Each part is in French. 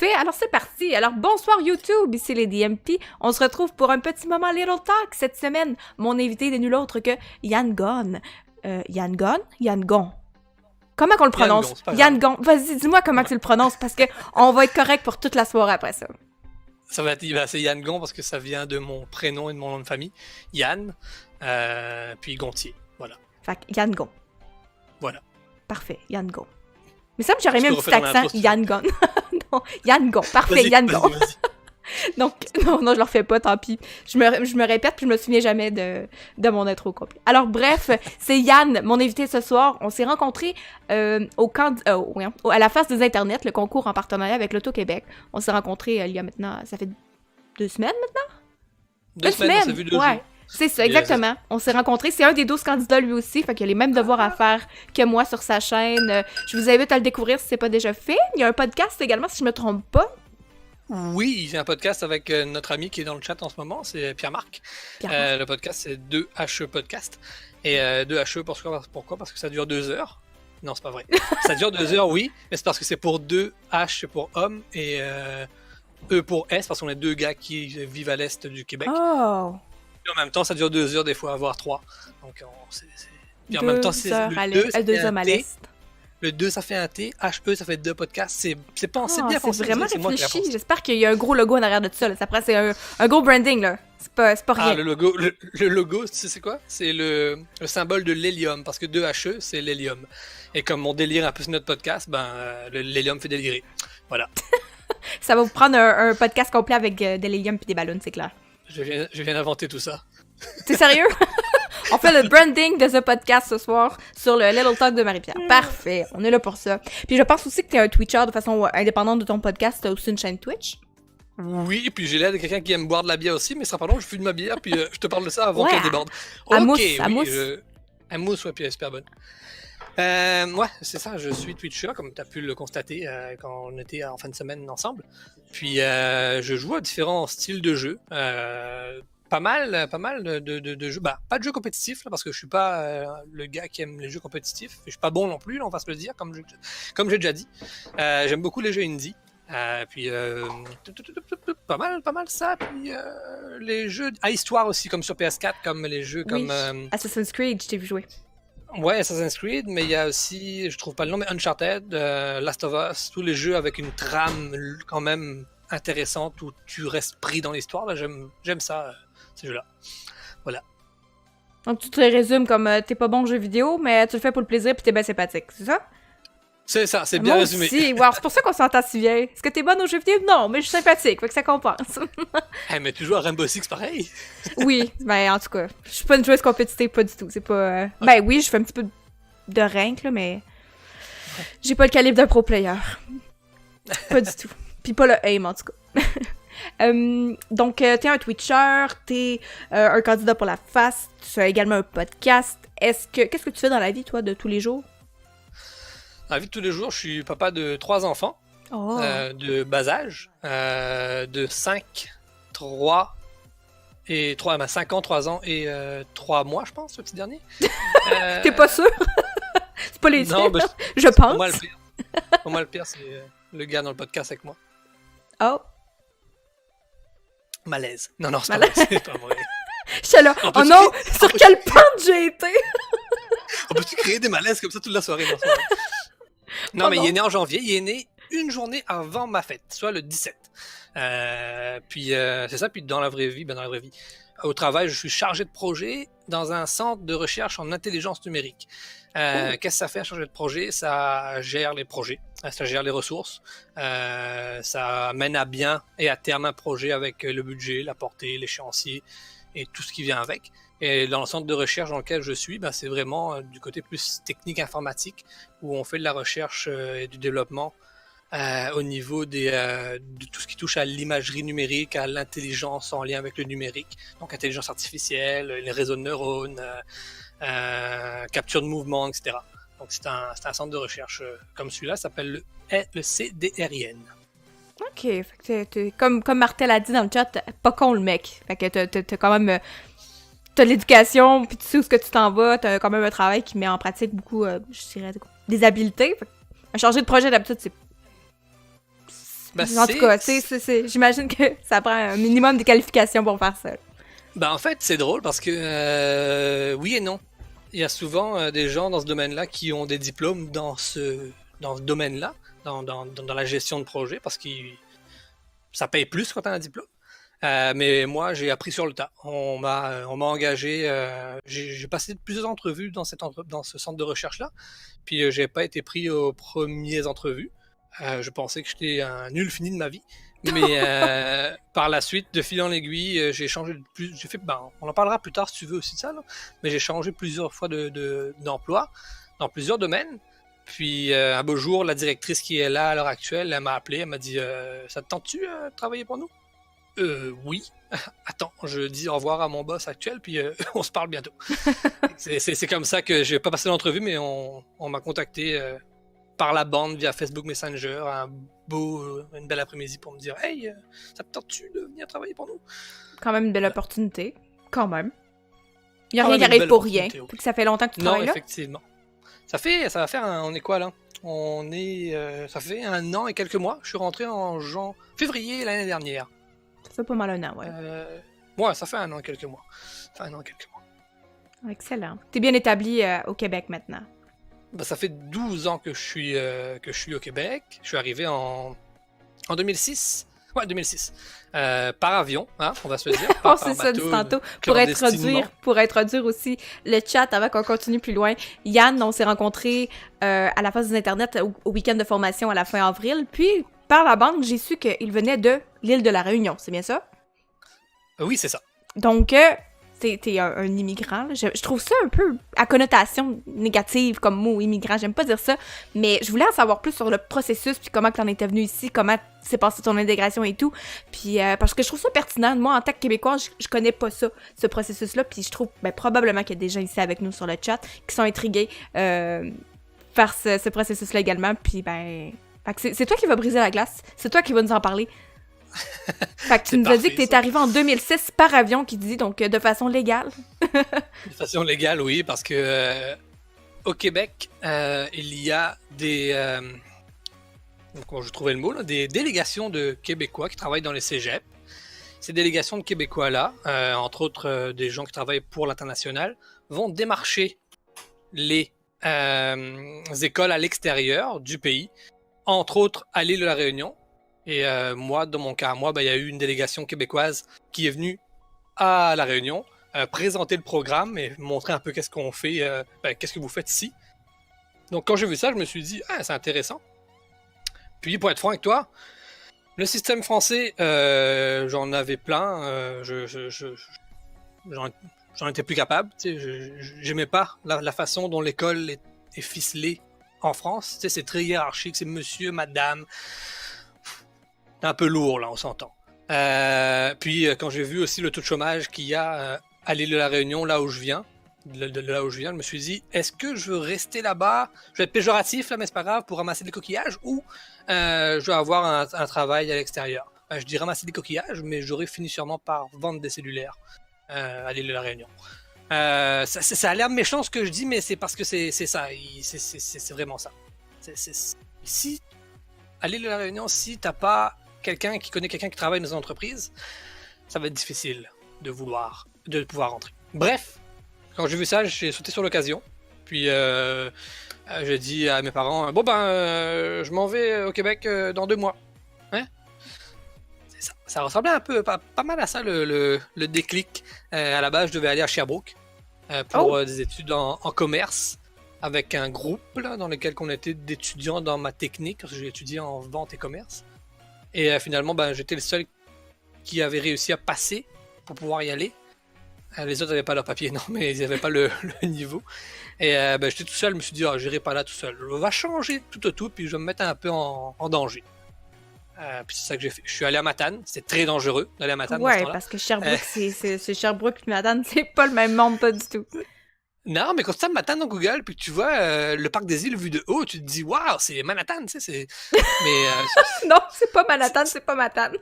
Parfait, alors c'est parti. Alors bonsoir YouTube, ici les DMP. On se retrouve pour un petit moment Little Talk cette semaine. Mon invité n'est nul autre que Yann Gon. Yann Gon? Yann Gon. Comment qu'on le prononce? Yann Gon. Vas-y, dis-moi comment tu le prononces parce que on va être correct pour toute la soirée après ça. Ça va être, c'est Yann Gon parce que ça vient de mon prénom et de mon nom de famille. Yann, puis Gontier. Voilà. Fait que Yann Gon. Voilà. Parfait, Yann Gon. Mais ça, j'aurais mis un petit accent, Yann Gon. Non, Yann Gon. Parfait, Yann Gon. Donc, non, je le refais pas, tant pis. Je me répète, puis je me souviens jamais de mon intro complet. Alors, bref, c'est Yann, mon invité ce soir. On s'est rencontrés à la face des Internets, le concours en partenariat avec l'Auto-Québec. On s'est rencontrés il y a maintenant, ça fait 2 semaines maintenant? 2 semaines, on s'est vu 2 jours. C'est ça, exactement. On s'est rencontrés. C'est un des 12 candidats lui aussi, fait qu'il a les mêmes devoirs à faire que moi sur sa chaîne. Je vous invite à le découvrir si c'est pas déjà fait. Il y a un podcast également, si je me trompe pas. Oui, j'ai un podcast avec notre ami qui est dans le chat en ce moment, c'est Pierre-Marc. Le podcast, c'est 2HE Podcast. Et 2HE, pourquoi? Parce que ça dure 2 heures. Non, c'est pas vrai. Ça dure 2 heures, oui, mais c'est parce que c'est pour 2H pour homme et E pour S, parce qu'on est 2 gars qui vivent à l'est du Québec. Oh! Et en même temps, ça dure 2 heures, des fois, voire 3. Donc, Puis en même temps, c'est le 2 hommes à l'est. Le 2, ça fait un T. HE, ça fait 2 podcasts. C'est pensé bien pensé. C'est vraiment réfléchi. J'espère qu'il y a un gros logo en arrière de tout ça. Là. C'est un gros branding, là. C'est pas rien. Ah, le logo, tu sais c'est quoi? C'est le symbole de l'hélium, parce que 2HE, c'est l'hélium. Et comme on délire un peu sur notre podcast, l'hélium fait délirer. Voilà. Ça va vous prendre un podcast complet avec de l'hélium et des ballons, c'est clair. Je viens d'inventer tout ça. T'es sérieux? On fait le branding de ce podcast ce soir sur le Little Talk de Marie-Pierre. Parfait, on est là pour ça. Puis je pense aussi que t'es un Twitcher de façon indépendante de ton podcast. T'as aussi une chaîne Twitch. Oui, et puis j'ai l'air de quelqu'un qui aime boire de la bière aussi, mais ce sera pas long, je fume de ma bière, puis je te parle de ça avant qu'elle déborde. À mousse. À mousse, ouais, puis elle est super bonne. Ouais, c'est ça, je suis Twitcher, comme tu as pu le constater quand on était en fin de semaine ensemble. Puis je joue à différents styles de jeux. Pas mal de jeux. Bah, pas de jeux compétitifs, là, parce que je suis pas le gars qui aime les jeux compétitifs. Je suis pas bon non plus, là, on va se le dire, comme j'ai déjà dit. J'aime beaucoup les jeux indie. Puis pas mal ça. Puis les jeux à histoire aussi, comme sur PS4, comme les jeux comme Assassin's Creed, je t'ai vu jouer. Ouais, Assassin's Creed, mais il y a aussi, je trouve pas le nom, mais Uncharted, Last of Us, tous les jeux avec une trame quand même intéressante où tu restes pris dans l'histoire. Là, j'aime ça, ces jeux-là. Voilà. Donc tu te les résumes comme t'es pas bon en jeux vidéo, mais tu le fais pour le plaisir puis t'es bien sympathique, c'est ça? C'est ça, c'est bien résumé. Aussi. Wow, c'est pour ça qu'on s'entend si bien. Est-ce que t'es bonne aux jeux vidéo? Non, mais je suis sympathique, fait que ça compense. Mais tu joues à Rainbow Six pareil? Oui, ben en tout cas, je suis pas une joueuse compétitive, pas du tout. C'est pas. Ben oui, je fais un petit peu de rank, là, mais j'ai pas le calibre d'un pro player. Pas du tout. Puis pas le aim, en tout cas. Donc, t'es un Twitcher, t'es un candidat pour la FAST, tu as également un podcast. Qu'est-ce que tu fais dans la vie, toi, de tous les jours? Dans la vie de tous les jours, je suis papa de 3 enfants, de bas âge, de 5 ans, 3 ans et 3 mois, je pense, le petit dernier. T'es pas sûr? C'est pas les non, tiens, je pense. Pour moi, le pire, c'est le gars dans le podcast avec moi. Oh. Malaise. Non, c'est pas vrai, c'est pas vrai. J'étais là, oh non, sur quelle pente j'ai été? On peut-tu créer des malaises comme ça toute la soirée? Non, mais il est né en janvier, il est né une journée avant ma fête, soit le 17. Puis c'est ça, puis dans la vraie vie, au travail, je suis chargé de projet dans un centre de recherche en intelligence numérique. Qu'est-ce que ça fait, chargé de projet? Ça gère les projets, ça gère les ressources, ça mène à bien et à terme un projet avec le budget, la portée, l'échéancier et tout ce qui vient avec. Et dans le centre de recherche dans lequel je suis, c'est vraiment du côté plus technique informatique, où on fait de la recherche et du développement au niveau de tout ce qui touche à l'imagerie numérique, à l'intelligence en lien avec le numérique, donc intelligence artificielle, les réseaux de neurones, capture de mouvement, etc. Donc c'est un centre de recherche comme celui-là, ça s'appelle le CDRIN. Ok, fait que comme Martel a dit dans le chat, pas con le mec. Fait que t'as quand même... T'as de l'éducation, puis tu sais où est-ce que tu t'en vas, t'as quand même un travail qui met en pratique beaucoup, je dirais, des habiletés. Un chargé de projet, d'habitude, En tout cas, j'imagine que ça prend un minimum de qualifications pour faire ça. Ben, en fait, c'est drôle parce que oui et non. Il y a souvent des gens dans ce domaine-là qui ont des diplômes dans ce domaine-là, dans la gestion de projet, parce que ça paye plus quand tu as un diplôme. Mais moi, j'ai appris sur le tas. On m'a engagé. J'ai passé plusieurs entrevues dans ce centre de recherche-là. Puis, j'ai pas été pris aux premières entrevues. Je pensais que j'étais un nul fini de ma vie. Mais par la suite, de fil en aiguille, j'ai changé de plus. J'ai fait. Ben, on en parlera plus tard si tu veux aussi de ça. Là. Mais j'ai changé plusieurs fois d'emploi dans plusieurs domaines. Puis, un beau jour, la directrice qui est là à l'heure actuelle, elle m'a appelé. Elle m'a dit ça te tente-tu de travailler pour nous? Oui. Attends, je dis au revoir à mon boss actuel, puis on se parle bientôt. C'est comme ça que j'ai pas passé l'entrevue, mais on m'a contacté par la bande via Facebook Messenger, une belle après-midi pour me dire hey, ça te tente-tu de venir travailler pour nous? Quand même une belle opportunité. Quand même. Il n'y a rien qui arrive pour rien. Oui. Que ça fait longtemps que tu travailles là? Non, effectivement. Ça va faire on est quoi là? Ça fait 1 an et quelques mois. Je suis rentré en février l'année dernière. Ça fait pas mal 1 an, ouais. Ouais, ça fait 1 an et quelques mois. Excellent. T'es bien établi au Québec maintenant. Ben, ça fait 12 ans que je suis au Québec. Je suis arrivé en 2006. Ouais, 2006. Par avion, hein, on va se le dire. Oh, c'est ça, du tantôt. Pour introduire aussi le chat avant qu'on continue plus loin. Yann, on s'est rencontrés à la phase des Internet au week-end de formation à la fin avril. Puis, par la banque, j'ai su qu'il venait de l'île de la Réunion. C'est bien ça? Oui, c'est ça. Donc, t'es un immigrant. Là. Je trouve ça un peu à connotation négative comme mot, immigrant. J'aime pas dire ça, mais je voulais en savoir plus sur le processus, puis comment t'en étais venu ici, comment s'est passée ton intégration et tout. Puis parce que je trouve ça pertinent. Moi, en tant que Québécoise, je connais pas ça, ce processus-là, puis je trouve probablement qu'il y a des gens ici avec nous sur le chat qui sont intrigués par ce processus-là également. Puis c'est toi qui vas briser la glace. C'est toi qui vas nous en parler. Fait que tu nous as dit que t'es arrivé en 2006 par avion, qui dit donc de façon légale. De façon légale, oui, parce que au Québec, il y a comment je trouvais le mot, là, des délégations de Québécois qui travaillent dans les cégeps. Ces délégations de Québécois-là, entre autres des gens qui travaillent pour l'international, vont démarcher les écoles à l'extérieur du pays, entre autres à l'île de la Réunion. Et moi, dans mon cas, il y a eu une délégation québécoise qui est venue à La Réunion présenter le programme et montrer un peu qu'est-ce qu'on fait, qu'est-ce que vous faites ici. Donc quand j'ai vu ça, je me suis dit, c'est intéressant. Puis pour être franc avec toi, le système français, j'en avais plein, j'en étais plus capable. J'aimais pas la façon dont l'école est ficelée en France. C'est très hiérarchique, c'est monsieur, madame... C'est un peu lourd, là, on s'entend. Puis, quand j'ai vu aussi le taux de chômage qu'il y a à l'île de la Réunion, là où je viens, je me suis dit, est-ce que je veux rester là-bas? Je vais être péjoratif, là, mais c'est pas grave, pour ramasser des coquillages, ou je vais avoir un travail à l'extérieur? Je dis ramasser des coquillages, mais j'aurais fini sûrement par vendre des cellulaires à l'île de la Réunion. Ça a l'air méchant ce que je dis, mais c'est parce que c'est ça, c'est vraiment ça. Ici, à l'île de la Réunion, si t'as pas quelqu'un qui connaît quelqu'un qui travaille dans une entreprise, ça va être difficile de pouvoir rentrer. Bref, quand j'ai vu ça, j'ai sauté sur l'occasion. Puis j'ai dit à mes parents, je m'en vais au Québec dans 2 mois. Hein? Ça ressemblait un peu, pas mal à ça le déclic. À la base, je devais aller à Sherbrooke pour des études en commerce, avec un groupe là, dans lequel on était d'étudiants dans ma technique, parce que j'ai étudié en vente et commerce. Et finalement, j'étais le seul qui avait réussi à passer pour pouvoir y aller. Les autres n'avaient pas leur papier, non, mais ils n'avaient pas le niveau. Et j'étais tout seul, je me suis dit, j'irai pas là tout seul. Je vais changer tout, puis je vais me mettre un peu en danger. Puis c'est ça que j'ai fait. Je suis allé à Matane, c'est très dangereux d'aller à Matane. Ouais, parce que Sherbrooke, c'est Sherbrooke et Matane, c'est pas le même monde, pas du tout. Non, mais quand tu tapes Matane dans Google, puis que tu vois le parc des îles vu de haut, tu te dis, waouh, c'est Manhattan, tu sais. Mais, non, c'est pas Manhattan, c'est pas Matane.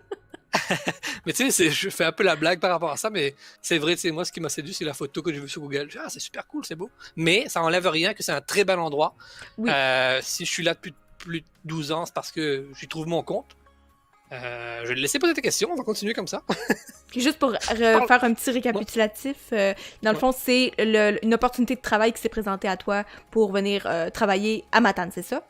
Mais tu sais, je fais un peu la blague par rapport à ça, mais c'est vrai, tu sais, moi, ce qui m'a séduit, c'est la photo que j'ai vue sur Google. C'est super cool, c'est beau. Mais ça enlève rien que c'est un très bel endroit. Oui. Si je suis là depuis plus de 12 ans, c'est parce que j'y trouve mon compte. Je vais te laisser poser tes questions, on va continuer comme ça. Juste pour faire un petit récapitulatif, dans le fond, c'est une opportunité de travail qui s'est présentée à toi pour venir travailler à Matane, c'est ça?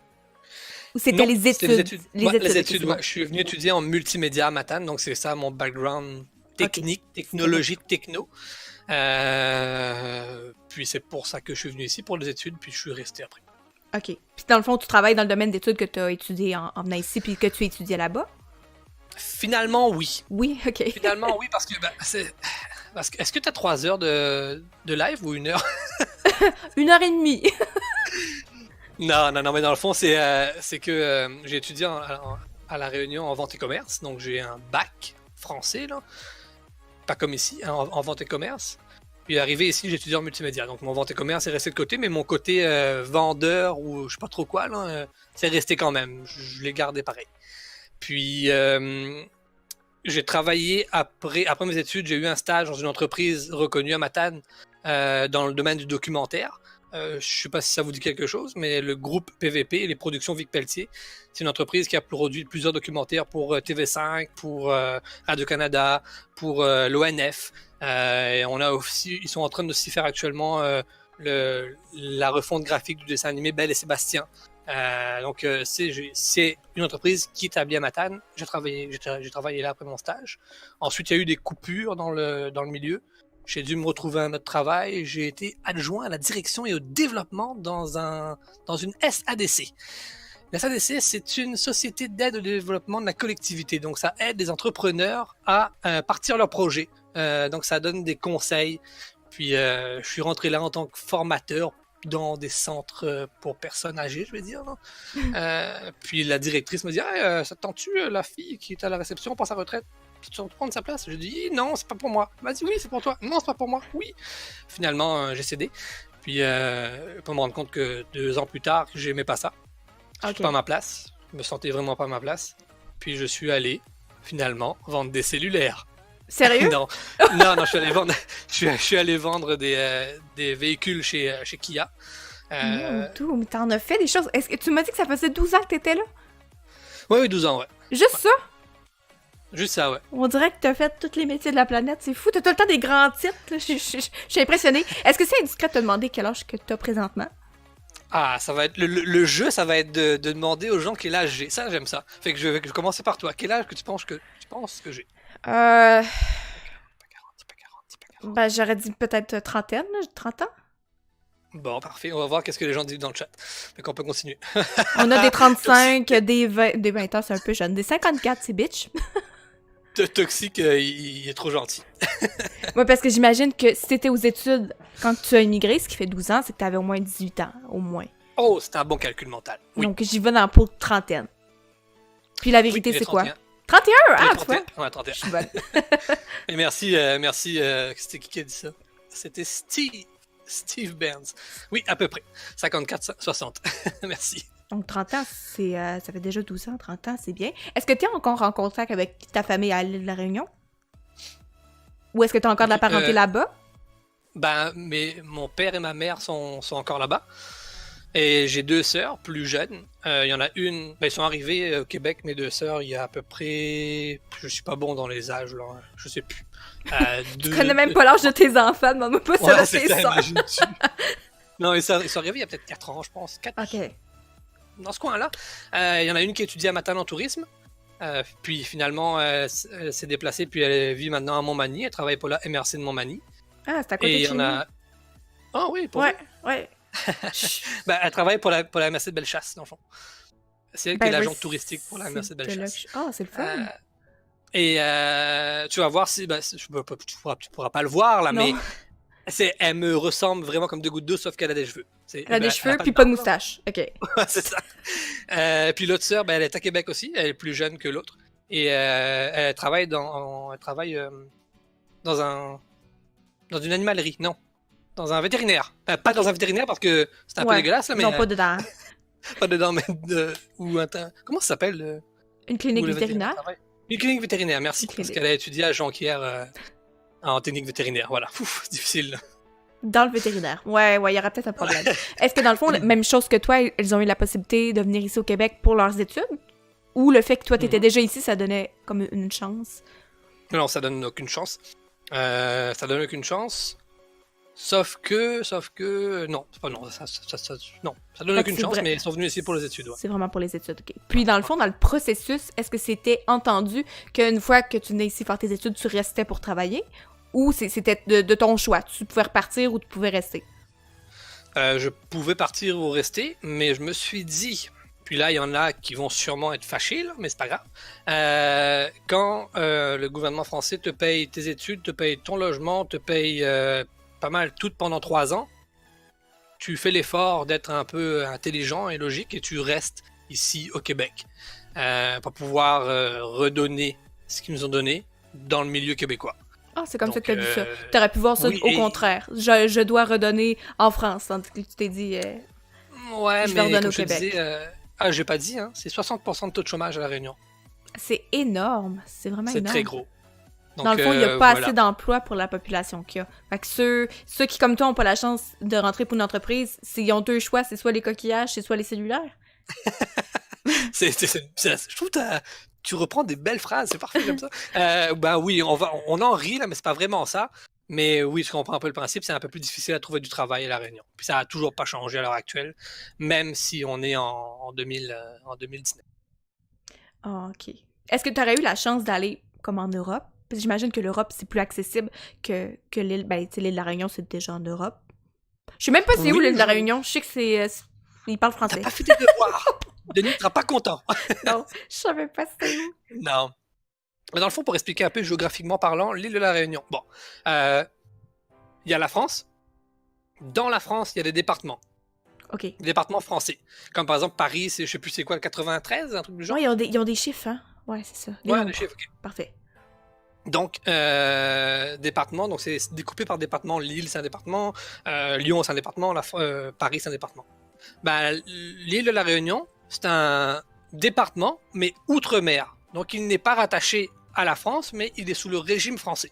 Ou c'était les études? Les études, ouais. Je suis venu étudier en multimédia à Matane, donc c'est ça mon background technique, technologie, techno. Puis c'est pour ça que je suis venu ici, pour les études, puis je suis resté après. OK. Puis dans le fond, tu travailles dans le domaine d'études que tu as étudié en venant ici, puis que tu étudiais là-bas? Finalement, oui. Oui, OK. Finalement, oui, parce que est-ce que tu as 3 heures de live ou 1 heure? 1h30. Non, mais dans le fond, c'est que j'ai étudié à La Réunion en vente et commerce, donc j'ai un bac français, là, pas comme ici, hein, en vente et commerce. Puis arrivé ici, j'ai étudié en multimédia, donc mon vente et commerce est resté de côté, mais mon côté vendeur ou je sais pas trop quoi, là, c'est resté quand même, je l'ai gardé pareil. Puis j'ai travaillé après mes études, j'ai eu un stage dans une entreprise reconnue à Matane dans le domaine du documentaire. Je sais pas si ça vous dit quelque chose, mais le groupe PVP, les productions Vic Pelletier, c'est une entreprise qui a produit plusieurs documentaires pour TV5, pour Radio-Canada, pour l'ONF. Ils sont en train de s'y faire actuellement la refonte graphique du dessin animé Belle et Sébastien. Donc c'est une entreprise qui est établie à Matane. J'ai travaillé là après mon stage. Ensuite, il y a eu des coupures dans le milieu. J'ai dû me retrouver un autre travail. J'ai été adjoint à la direction et au développement dans une SADC. La SADC, c'est une société d'aide au développement de la collectivité. Donc, ça aide les entrepreneurs à partir leur projet. Donc, ça donne des conseils. Puis, je suis rentré là en tant que formateur dans des centres pour personnes âgées, je vais dire. Puis, la directrice me dit « ça te tente-tu, la fille qui est à la réception pour sa retraite? Tu veux prendre sa place ?» Je dis non, c'est pas pour moi. Elle m'a dit oui, c'est pour toi. Non, c'est pas pour moi. Oui. Finalement, j'ai cédé. Puis pour me rendre compte que 2 ans plus tard, j'aimais pas ça. Je suis pas à ma place. Je me sentais vraiment pas à ma place. Puis je suis allé finalement vendre des cellulaires. Sérieux? Non, je suis allé vendre des véhicules chez Kia. Mais t'en as fait des choses. Est-ce que tu m'as dit que ça faisait 12 ans que t'étais là? Oui, 12 ans, ouais. Juste ça? Juste ça, ouais. On dirait que t'as fait tous les métiers de la planète, c'est fou. T'as tout le temps des grands titres. Je suis impressionnée. Est-ce que c'est indiscret de te demander quel âge que t'as présentement? Ah, ça va être le jeu, ça va être de demander aux gens quel âge j'ai. Ça, j'aime ça. Fait que je vais commencer par toi. Quel âge que tu penses que j'ai? Pas 40. Ben, j'aurais dit peut-être trentaine, 30 ans. Bon, parfait. On va voir qu'est-ce que les gens disent dans le chat. Fait qu'on peut continuer. On a des 35, des 20 ans, c'est un peu jeune. Des 54, c'est bitch. Toxique, il est trop gentil. Ouais, parce que j'imagine que si t'étais aux études quand tu as immigré, ce qui fait 12 ans, c'est que t'avais au moins 18 ans, au moins. Oh, c'était un bon calcul mental. Oui. Donc, j'y vais dans pour trentaine. Puis la vérité, c'est 31. Quoi? 31! Ah, tu vois? Ouais, 31. Je suis bonne. Et merci. C'était qui a dit ça? C'était Steve Burns. Oui, à peu près. 54, 60. Merci. Donc, 30 ans, ça fait déjà 12 ans. 30 ans, c'est bien. Est-ce que tu es encore en contact avec ta famille à l'île de la Réunion? Ou est-ce que tu as encore de la parenté là-bas? Ben, mon père et ma mère sont encore là-bas. Et j'ai 2 sœurs plus jeunes. Il y en a une... ils sont arrivés au Québec, mes 2 sœurs, il y a à peu près... Je suis pas bon dans les âges, là. Je sais plus. Tu connais même pas l'âge de tes enfants, demande-moi pas ça de tes sœurs. Non, ils sont arrivés il y a peut-être 4 ans, je pense. 4... OK. Dans ce coin-là. Il y en a une qui étudie à Matane en tourisme. Puis finalement, elle s'est déplacée, puis elle vit maintenant à Montmagny. Elle travaille pour la MRC de Montmagny. Ah, c'est à côté de chez nous. Ah oui, pour ouais. Elle travaille pour la MRC de Bellechasse, dans le fond. C'est elle qui est l'agente touristique pour la MRC de Bellechasse. Ah, c'est le fun. Et tu vas voir si... tu pourras pas le voir, là, non. Mais elle me ressemble vraiment comme 2 gouttes d'eau, sauf qu'elle a des cheveux. Elle a des cheveux, puis pas de moustache. OK. C'est ça. Puis l'autre sœur, elle est à Québec aussi. Elle est plus jeune que l'autre. Et elle travaille dans une animalerie. Non. Dans un vétérinaire. Pas dans un vétérinaire parce que c'est un peu dégueulasse, là, mais... Non, pas dedans. Pas dedans, mais comment ça s'appelle? Une clinique vétérinaire? Une clinique vétérinaire, merci. Parce qu'elle a étudié à Jonquière en technique vétérinaire. Voilà. C'est difficile, là. Dans le vétérinaire. Ouais, il y aura peut-être un problème. Est-ce que dans le fond, même chose que toi, elles ont eu la possibilité de venir ici au Québec pour leurs études? Ou le fait que toi, t'étais déjà ici, ça donnait comme une chance? Non, ça donne aucune chance. Ça donne aucune chance. Sauf que, non, c'est pas non, non, ça donne aucune chance, mais ils sont venus ici pour les études. Ouais. C'est vraiment pour les études, ok. Puis dans le fond, dans le processus, est-ce que c'était entendu qu'une fois que tu venais ici faire tes études, tu restais pour travailler? Ou c'était de ton choix? Tu pouvais repartir ou tu pouvais rester? Je pouvais partir ou rester, mais je me suis dit, puis là il y en a qui vont sûrement être fâchés, là, mais c'est pas grave, quand le gouvernement français te paye tes études, te paye ton logement, te paye pas mal tout pendant 3 ans, tu fais l'effort d'être un peu intelligent et logique et tu restes ici au Québec pour pouvoir redonner ce qu'ils nous ont donné dans le milieu québécois. Ah, c'est comme ça que t'as vu ça. T'aurais pu voir ça au contraire. Je dois redonner en France, tandis que tu t'es dit... ouais, mais comme je te disais... j'ai pas dit, hein, c'est 60% de taux de chômage à La Réunion. C'est énorme, c'est vraiment énorme. C'est très gros. Donc, dans le fond, il n'y a pas assez d'emplois pour la population qu'il y a. Fait que ceux qui, comme toi, n'ont pas la chance de rentrer pour une entreprise, ils ont 2 choix, c'est soit les coquillages, c'est soit les cellulaires. Je trouve que tu reprends des belles phrases, c'est parfait comme ça. Ben oui, on en rit, là, mais c'est pas vraiment ça. Mais oui, je comprends un peu le principe, c'est un peu plus difficile à trouver du travail à La Réunion. Puis ça a toujours pas changé à l'heure actuelle, même si on est en 2019. Ah, ok. Est-ce que tu aurais eu la chance d'aller comme en Europe? Parce que j'imagine que l'Europe, c'est plus accessible que l'île. Ben, tu sais, l'île de la Réunion, c'est déjà en Europe. Je sais même pas c'est où l'île de la Réunion. Je sais que c'est... Ils parlent français. T'as pas fait tes devoirs! Denis ne sera pas content. Non, je savais pas c'est où. Non. Mais dans le fond, pour expliquer un peu géographiquement parlant, l'île de la Réunion. Bon. Il y a la France. Dans la France, il y a des départements. OK. Des départements français. Comme par exemple Paris, je sais plus c'est quoi, le 93, un truc du genre? Ouais, ils ont des chiffres, hein? Ouais, c'est ça. Des chiffres, ok. Parfait. Donc, département, donc c'est découpé par département. Lille, c'est un département. Lyon, c'est un département. Paris, c'est un département. Ben, l'île de la Réunion, c'est un département, mais outre-mer. Donc, il n'est pas rattaché à la France, mais il est sous le régime français.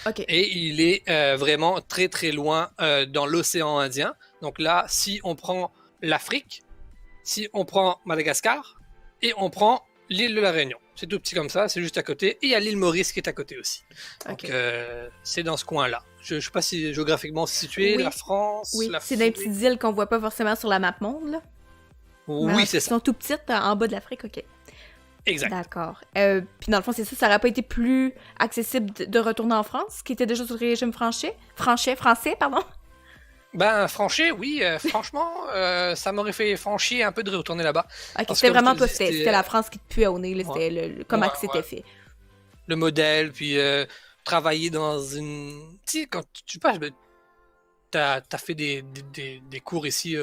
Okay. Et il est vraiment très très loin dans l'océan Indien. Donc là, si on prend l'Afrique, si on prend Madagascar, et on prend l'île de la Réunion. C'est tout petit comme ça, c'est juste à côté. Et il y a l'île Maurice qui est à côté aussi. Donc c'est dans ce coin-là. Je ne sais pas si géographiquement c'est situé, la France. Oui, c'est des petites îles qu'on voit pas forcément sur la map monde, là. Oui, c'est ça. Elles sont tout petites en bas de l'Afrique, ok. Exact. D'accord. Puis dans le fond, c'est ça n'aurait pas été plus accessible de retourner en France, qui était déjà sous le régime français, pardon? Ben, oui, franchement, ça m'aurait fait franchir un peu de retourner là-bas. Ok, c'était vraiment toi, c'était la France qui te puait au nez, c'était comment que c'était fait. Le modèle, puis travailler dans une... Tu sais, quand tu passes, t'as fait des cours ici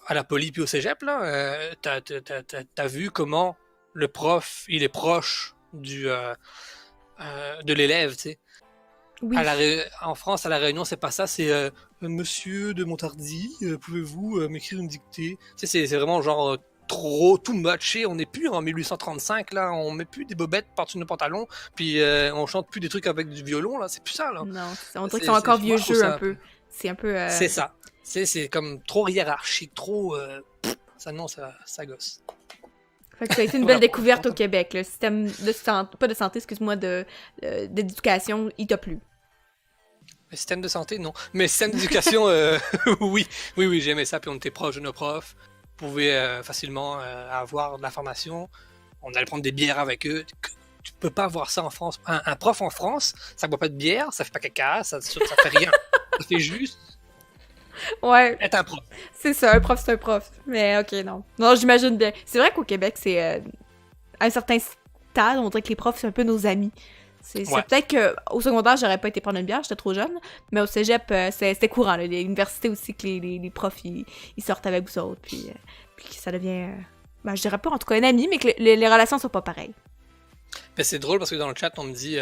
à la poly puis au cégep, là, t'as vu comment le prof, il est proche de l'élève, tu sais. Oui. En France, à La Réunion, c'est pas ça, c'est Monsieur de Montardy, pouvez-vous m'écrire une dictée? Tu sais, c'est vraiment genre trop too much. On n'est plus en 1835, là, on met plus des bobettes par-dessus nos pantalons, puis on chante plus des trucs avec du violon, là, c'est plus ça, là. Non, on dirait qu'ils sont encore vieux jeux un peu. C'est un peu. C'est ça. C'est comme trop hiérarchique, trop. Ça gosse. Fait que ça a été une belle découverte au Québec. Le système de santé, pas de santé, excuse-moi, d'éducation, il t'a plu. Le système de santé, non. Mais le système d'éducation, oui, j'aimais ça. Puis on était proches de nos profs. On pouvait facilement avoir de la formation. On allait prendre des bières avec eux. Tu peux pas avoir ça en France. Un prof en France, ça boit pas de bière, ça fait pas caca, ça fait rien. Ça fait juste. Ouais. Être un prof. C'est ça, un prof, c'est un prof. Mais ok, non. Non, j'imagine bien. C'est vrai qu'au Québec, c'est à un certain stade, on dirait que les profs, c'est un peu nos amis. C'est peut-être qu'au secondaire, j'aurais pas été prendre une bière, j'étais trop jeune, mais au cégep, c'était courant. Là. L'université aussi, que les profs, ils sortent avec vous autres, puis ça devient... je dirais pas, en tout cas, un ami, mais que les relations sont pas pareilles. Ben, c'est drôle parce que dans le chat, on me dit...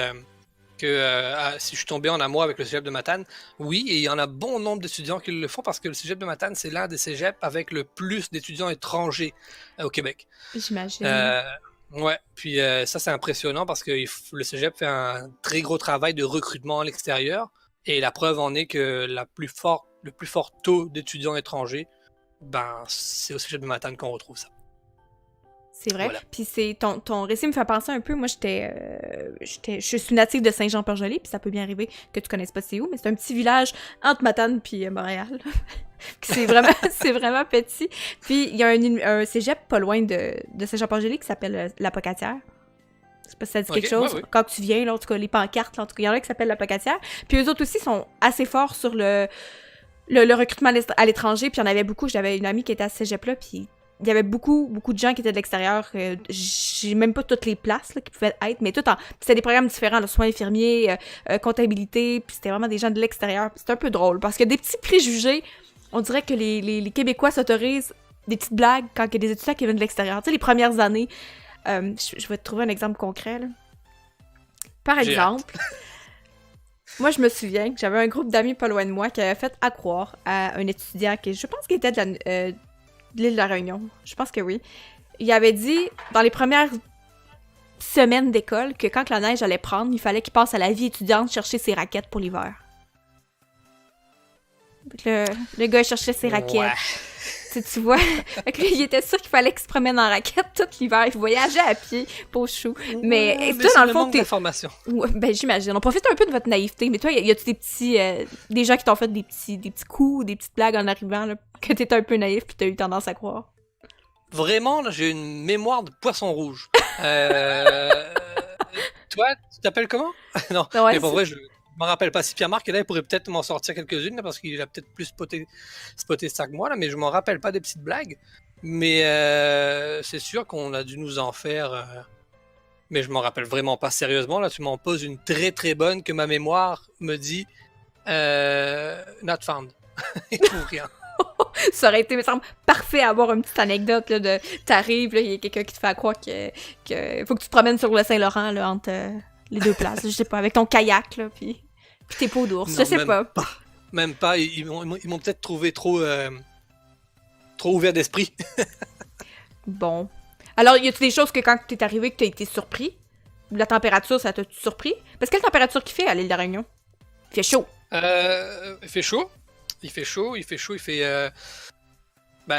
que si je suis tombé en amour avec le cégep de Matane, oui, et il y en a bon nombre d'étudiants qui le font parce que le cégep de Matane, c'est l'un des cégeps avec le plus d'étudiants étrangers au Québec. J'imagine. Ouais, puis ça c'est impressionnant parce que le cégep fait un très gros travail de recrutement à l'extérieur et la preuve en est que le plus fort taux d'étudiants étrangers, ben c'est au cégep de Matane qu'on retrouve ça. C'est vrai. Voilà. Puis ton récit me fait penser un peu. Moi, je suis native de Saint-Jean-Port-Joli, puis ça peut bien arriver que tu connaisses pas c'est où, mais c'est un petit village entre Matane puis Montréal. C'est vraiment, c'est vraiment petit. Puis il y a un cégep pas loin de Saint-Jean-Port-Joli qui s'appelle La Pocatière. Je sais pas si ça dit quelque chose. Ouais. Quand tu viens, là, en tout cas, les pancartes, là, en tout cas, il y en a qui s'appellent La Pocatière. Puis eux autres aussi sont assez forts sur le recrutement à l'étranger. Puis il y en avait beaucoup. J'avais une amie qui était à ce cégep-là, puis il y avait beaucoup de gens qui étaient de l'extérieur. J'ai même pas toutes les places là, qui pouvaient être, mais c'était des programmes différents, là, soins infirmiers, comptabilité, puis c'était vraiment des gens de l'extérieur. C'était un peu drôle, parce que des petits préjugés, on dirait que les Québécois s'autorisent des petites blagues quand il y a des étudiants qui viennent de l'extérieur. Tu sais, les premières années, je vais te trouver un exemple concret, là. Par exemple, moi, je me souviens que j'avais un groupe d'amis pas loin de moi qui avait fait accroire à un étudiant qui, je pense qu'il était de l'île de la Réunion. Je pense que oui. Il avait dit, dans les premières semaines d'école, que quand la neige allait prendre, il fallait qu'il passe à la vie étudiante chercher ses raquettes pour l'hiver. Le gars cherchait ses raquettes. Ouais. Tu vois? Fait que lui, il était sûr qu'il fallait qu'il se promène en raquette tout l'hiver. Il voyageait à pied, pauvre chou. Mais toi, dans le fond, Ouais, ben, j'imagine. On profite un peu de votre naïveté. Mais toi, y a-tu des petits... des gens qui t'ont fait des petits coups, des petites blagues en arrivant, là, que t'étais un peu naïf puis t'as eu tendance à croire? Vraiment, là, j'ai une mémoire de poisson rouge. Toi, tu t'appelles comment? Non, ouais, mais pour vrai, je m'en rappelle pas. Si Pierre-Marc est là, il pourrait peut-être m'en sortir quelques-unes, là, parce qu'il a peut-être plus spoté ça que moi, là, mais je m'en rappelle pas des petites blagues. Mais c'est sûr qu'on a dû nous en faire. Mais je m'en rappelle vraiment pas sérieusement. Là, tu m'en poses une très très bonne que ma mémoire me dit not found. Il trouve rien. Ça aurait été, me semble, parfait à avoir une petite anecdote là, de t'arrives, il y a quelqu'un qui te fait croire que faut que tu te promènes sur le Saint-Laurent là, entre les deux places, je sais pas, avec ton kayak là, puis tes peaux d'ours, je sais pas. Même pas, ils m'ont peut-être trouvé trop ouvert d'esprit. Bon. Alors, y a-tu des choses que quand t'es arrivé que t'as été surpris? La température, ça t'a surpris? Parce que quelle température qu'il fait à l'île de la Réunion? Il fait chaud. Il fait chaud. Il fait...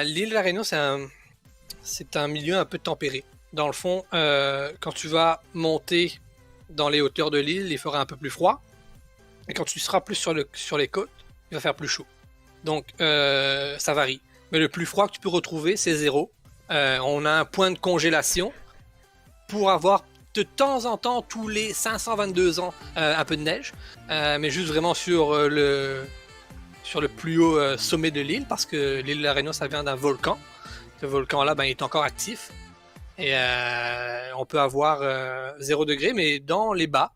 l'île de la Réunion, c'est un milieu un peu tempéré. Dans le fond, quand tu vas monter dans les hauteurs de l'île, il fera un peu plus froid. Et quand tu seras plus sur les côtes, il va faire plus chaud. Donc, ça varie. Mais le plus froid que tu peux retrouver, c'est 0. On a un point de congélation pour avoir de temps en temps, tous les 522 ans, un peu de neige. Mais juste vraiment sur le plus haut sommet de l'île, parce que l'île de la Réunion, ça vient d'un volcan. Ce volcan-là, il est encore actif. Et on peut avoir 0 degré, mais dans les bas,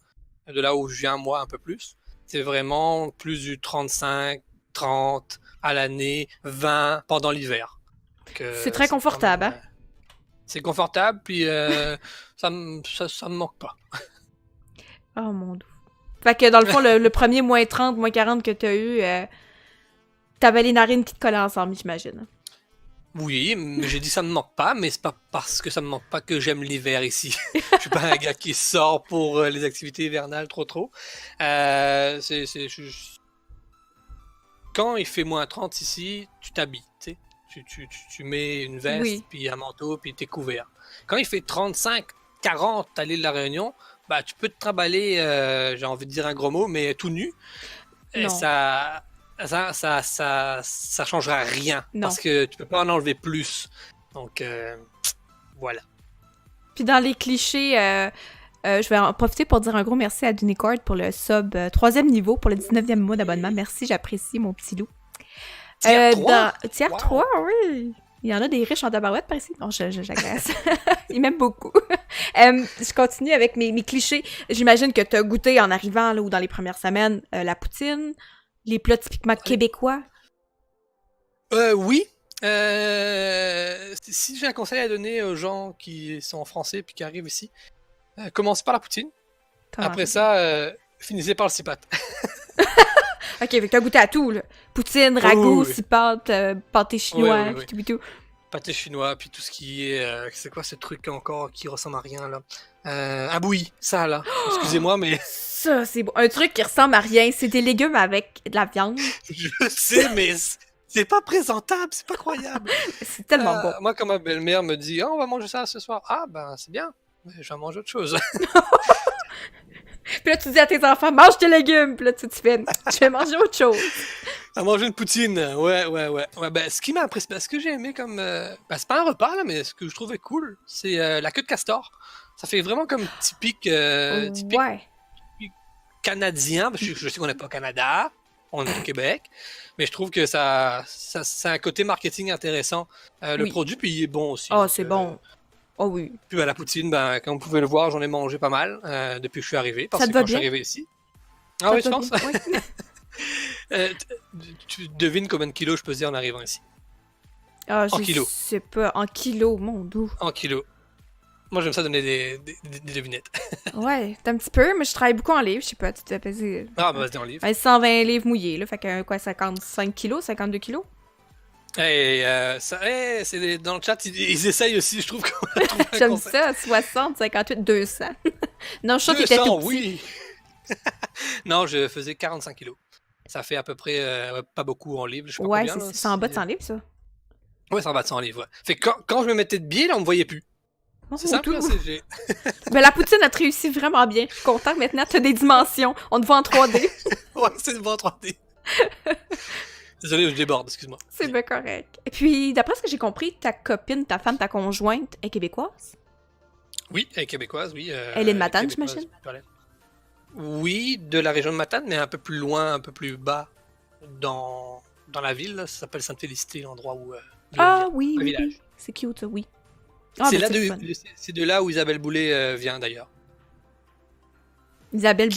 de là où je viens, moi, un peu plus, c'est vraiment plus du 35, 30 à l'année, 20 pendant l'hiver. C'est très confortable, hein? C'est confortable, puis ça me manque pas. Oh mon Dieu. Fait que dans le fond, le premier moins 30, moins 40 que t'as eu, t'avais les narines qui te collaient ensemble, j'imagine. Oui, mais j'ai dit ça me manque pas, mais c'est pas parce que ça me manque pas que j'aime l'hiver ici. Je suis pas un gars qui sort pour les activités hivernales trop. Quand il fait moins 30 ici, tu t'habilles, tu sais. Tu mets une veste, puis un manteau, puis t'es couvert. Quand il fait 35, 40 à l'île de la Réunion, tu peux te trimballer, j'ai envie de dire un gros mot, mais tout nu. Et ça changera rien. Non. Parce que tu peux pas en enlever plus. Donc, voilà. Puis dans les clichés, je vais en profiter pour dire un gros merci à Dunicord pour le sub 3e niveau, pour le 19e mois d'abonnement. Merci, j'apprécie mon petit loup. Tiers 3? Tiers 3, oui. Il y en a des riches en tabarouette par ici. Non, j'agresse. Ils m'aiment beaucoup. Je continue avec mes clichés. J'imagine que tu as goûté en arrivant là, ou dans les premières semaines la poutine, les plats typiquement québécois. Oui. Si j'ai un conseil à donner aux gens qui sont français et qui arrivent ici, commencez par la poutine. Après ça, finissez par le cipat. Ok, fait que t'as goûté à tout, là. Poutine, ragoût, cipat, pâté chinois, puis tout. Pâté chinois, puis tout ce qui est... c'est quoi ce truc encore qui ressemble à rien, là? Un bouilli, ça, là. Excusez-moi, mais... Ça, c'est bon. Un truc qui ressemble à rien, c'est des légumes avec de la viande. Je sais, mais C'est pas présentable, c'est pas croyable. C'est tellement bon. Moi, quand ma belle-mère me dit on va manger ça ce soir, c'est bien, mais je vais manger autre chose. Puis là, tu dis à tes enfants, mange tes légumes. Puis là, tu fais, je vais manger autre chose. À manger une poutine, ouais. Ce qui m'a impressionné, ce que j'ai aimé comme. C'est pas un repas, là, mais ce que je trouvais cool, c'est la queue de castor. Ça fait vraiment comme typique canadien, parce que je sais qu'on n'est pas au Canada, on est au Québec, mais je trouve que ça a un côté marketing intéressant. Le produit, puis il est bon aussi. C'est bon. Oh oui. Puis la poutine, comme vous pouvez le voir, j'en ai mangé pas mal depuis que je suis arrivé. Parce que quand je suis arrivé ici. Ah oui, tu penses? Tu devines combien de kilos je pesais en arrivant ici? En kilos. Je sais pas, en kilos, mon doux. En kilos. Moi, j'aime ça donner des devinettes. Ouais, t'as un petit peu, mais je travaille beaucoup en livres, je sais pas, tu t'as pesé... Vas-y en livres. 120 livres mouillés, là, fait que quoi, 55 kilos, 52 kilos? C'est dans le chat, ils essayent aussi, je trouve qu'on a trouvé un J'aime ça, 60, 58, 200. Non, je suis sûre qu'il était tout petit. Oui. Non, je faisais 45 kilos. Ça fait à peu près pas beaucoup en livres. Je sais pas combien, c'est en bas de 100 livres, ça. Ouais, c'est en bas de 100 livres, ouais. Fait que quand je me mettais de biais, là, on me voyait plus. C'est simple, là, Mais la poutine a réussi vraiment bien. Je suis contente, maintenant, t'as des dimensions. On te voit en 3D. Ouais, c'est une voix en 3D. Désolé, je déborde, excuse-moi. C'est bien correct. Et puis, d'après ce que j'ai compris, ta copine, ta femme, ta conjointe est québécoise? Oui, elle est québécoise, oui. Elle est de Matane, j'imagine? Oui, de la région de Matane, mais un peu plus loin, un peu plus bas dans la ville. Là, ça s'appelle Sainte-Félicité, l'endroit où... oui. C'est cute, ça, oui. C'est de là où Isabelle Boulay vient, d'ailleurs. Isabelle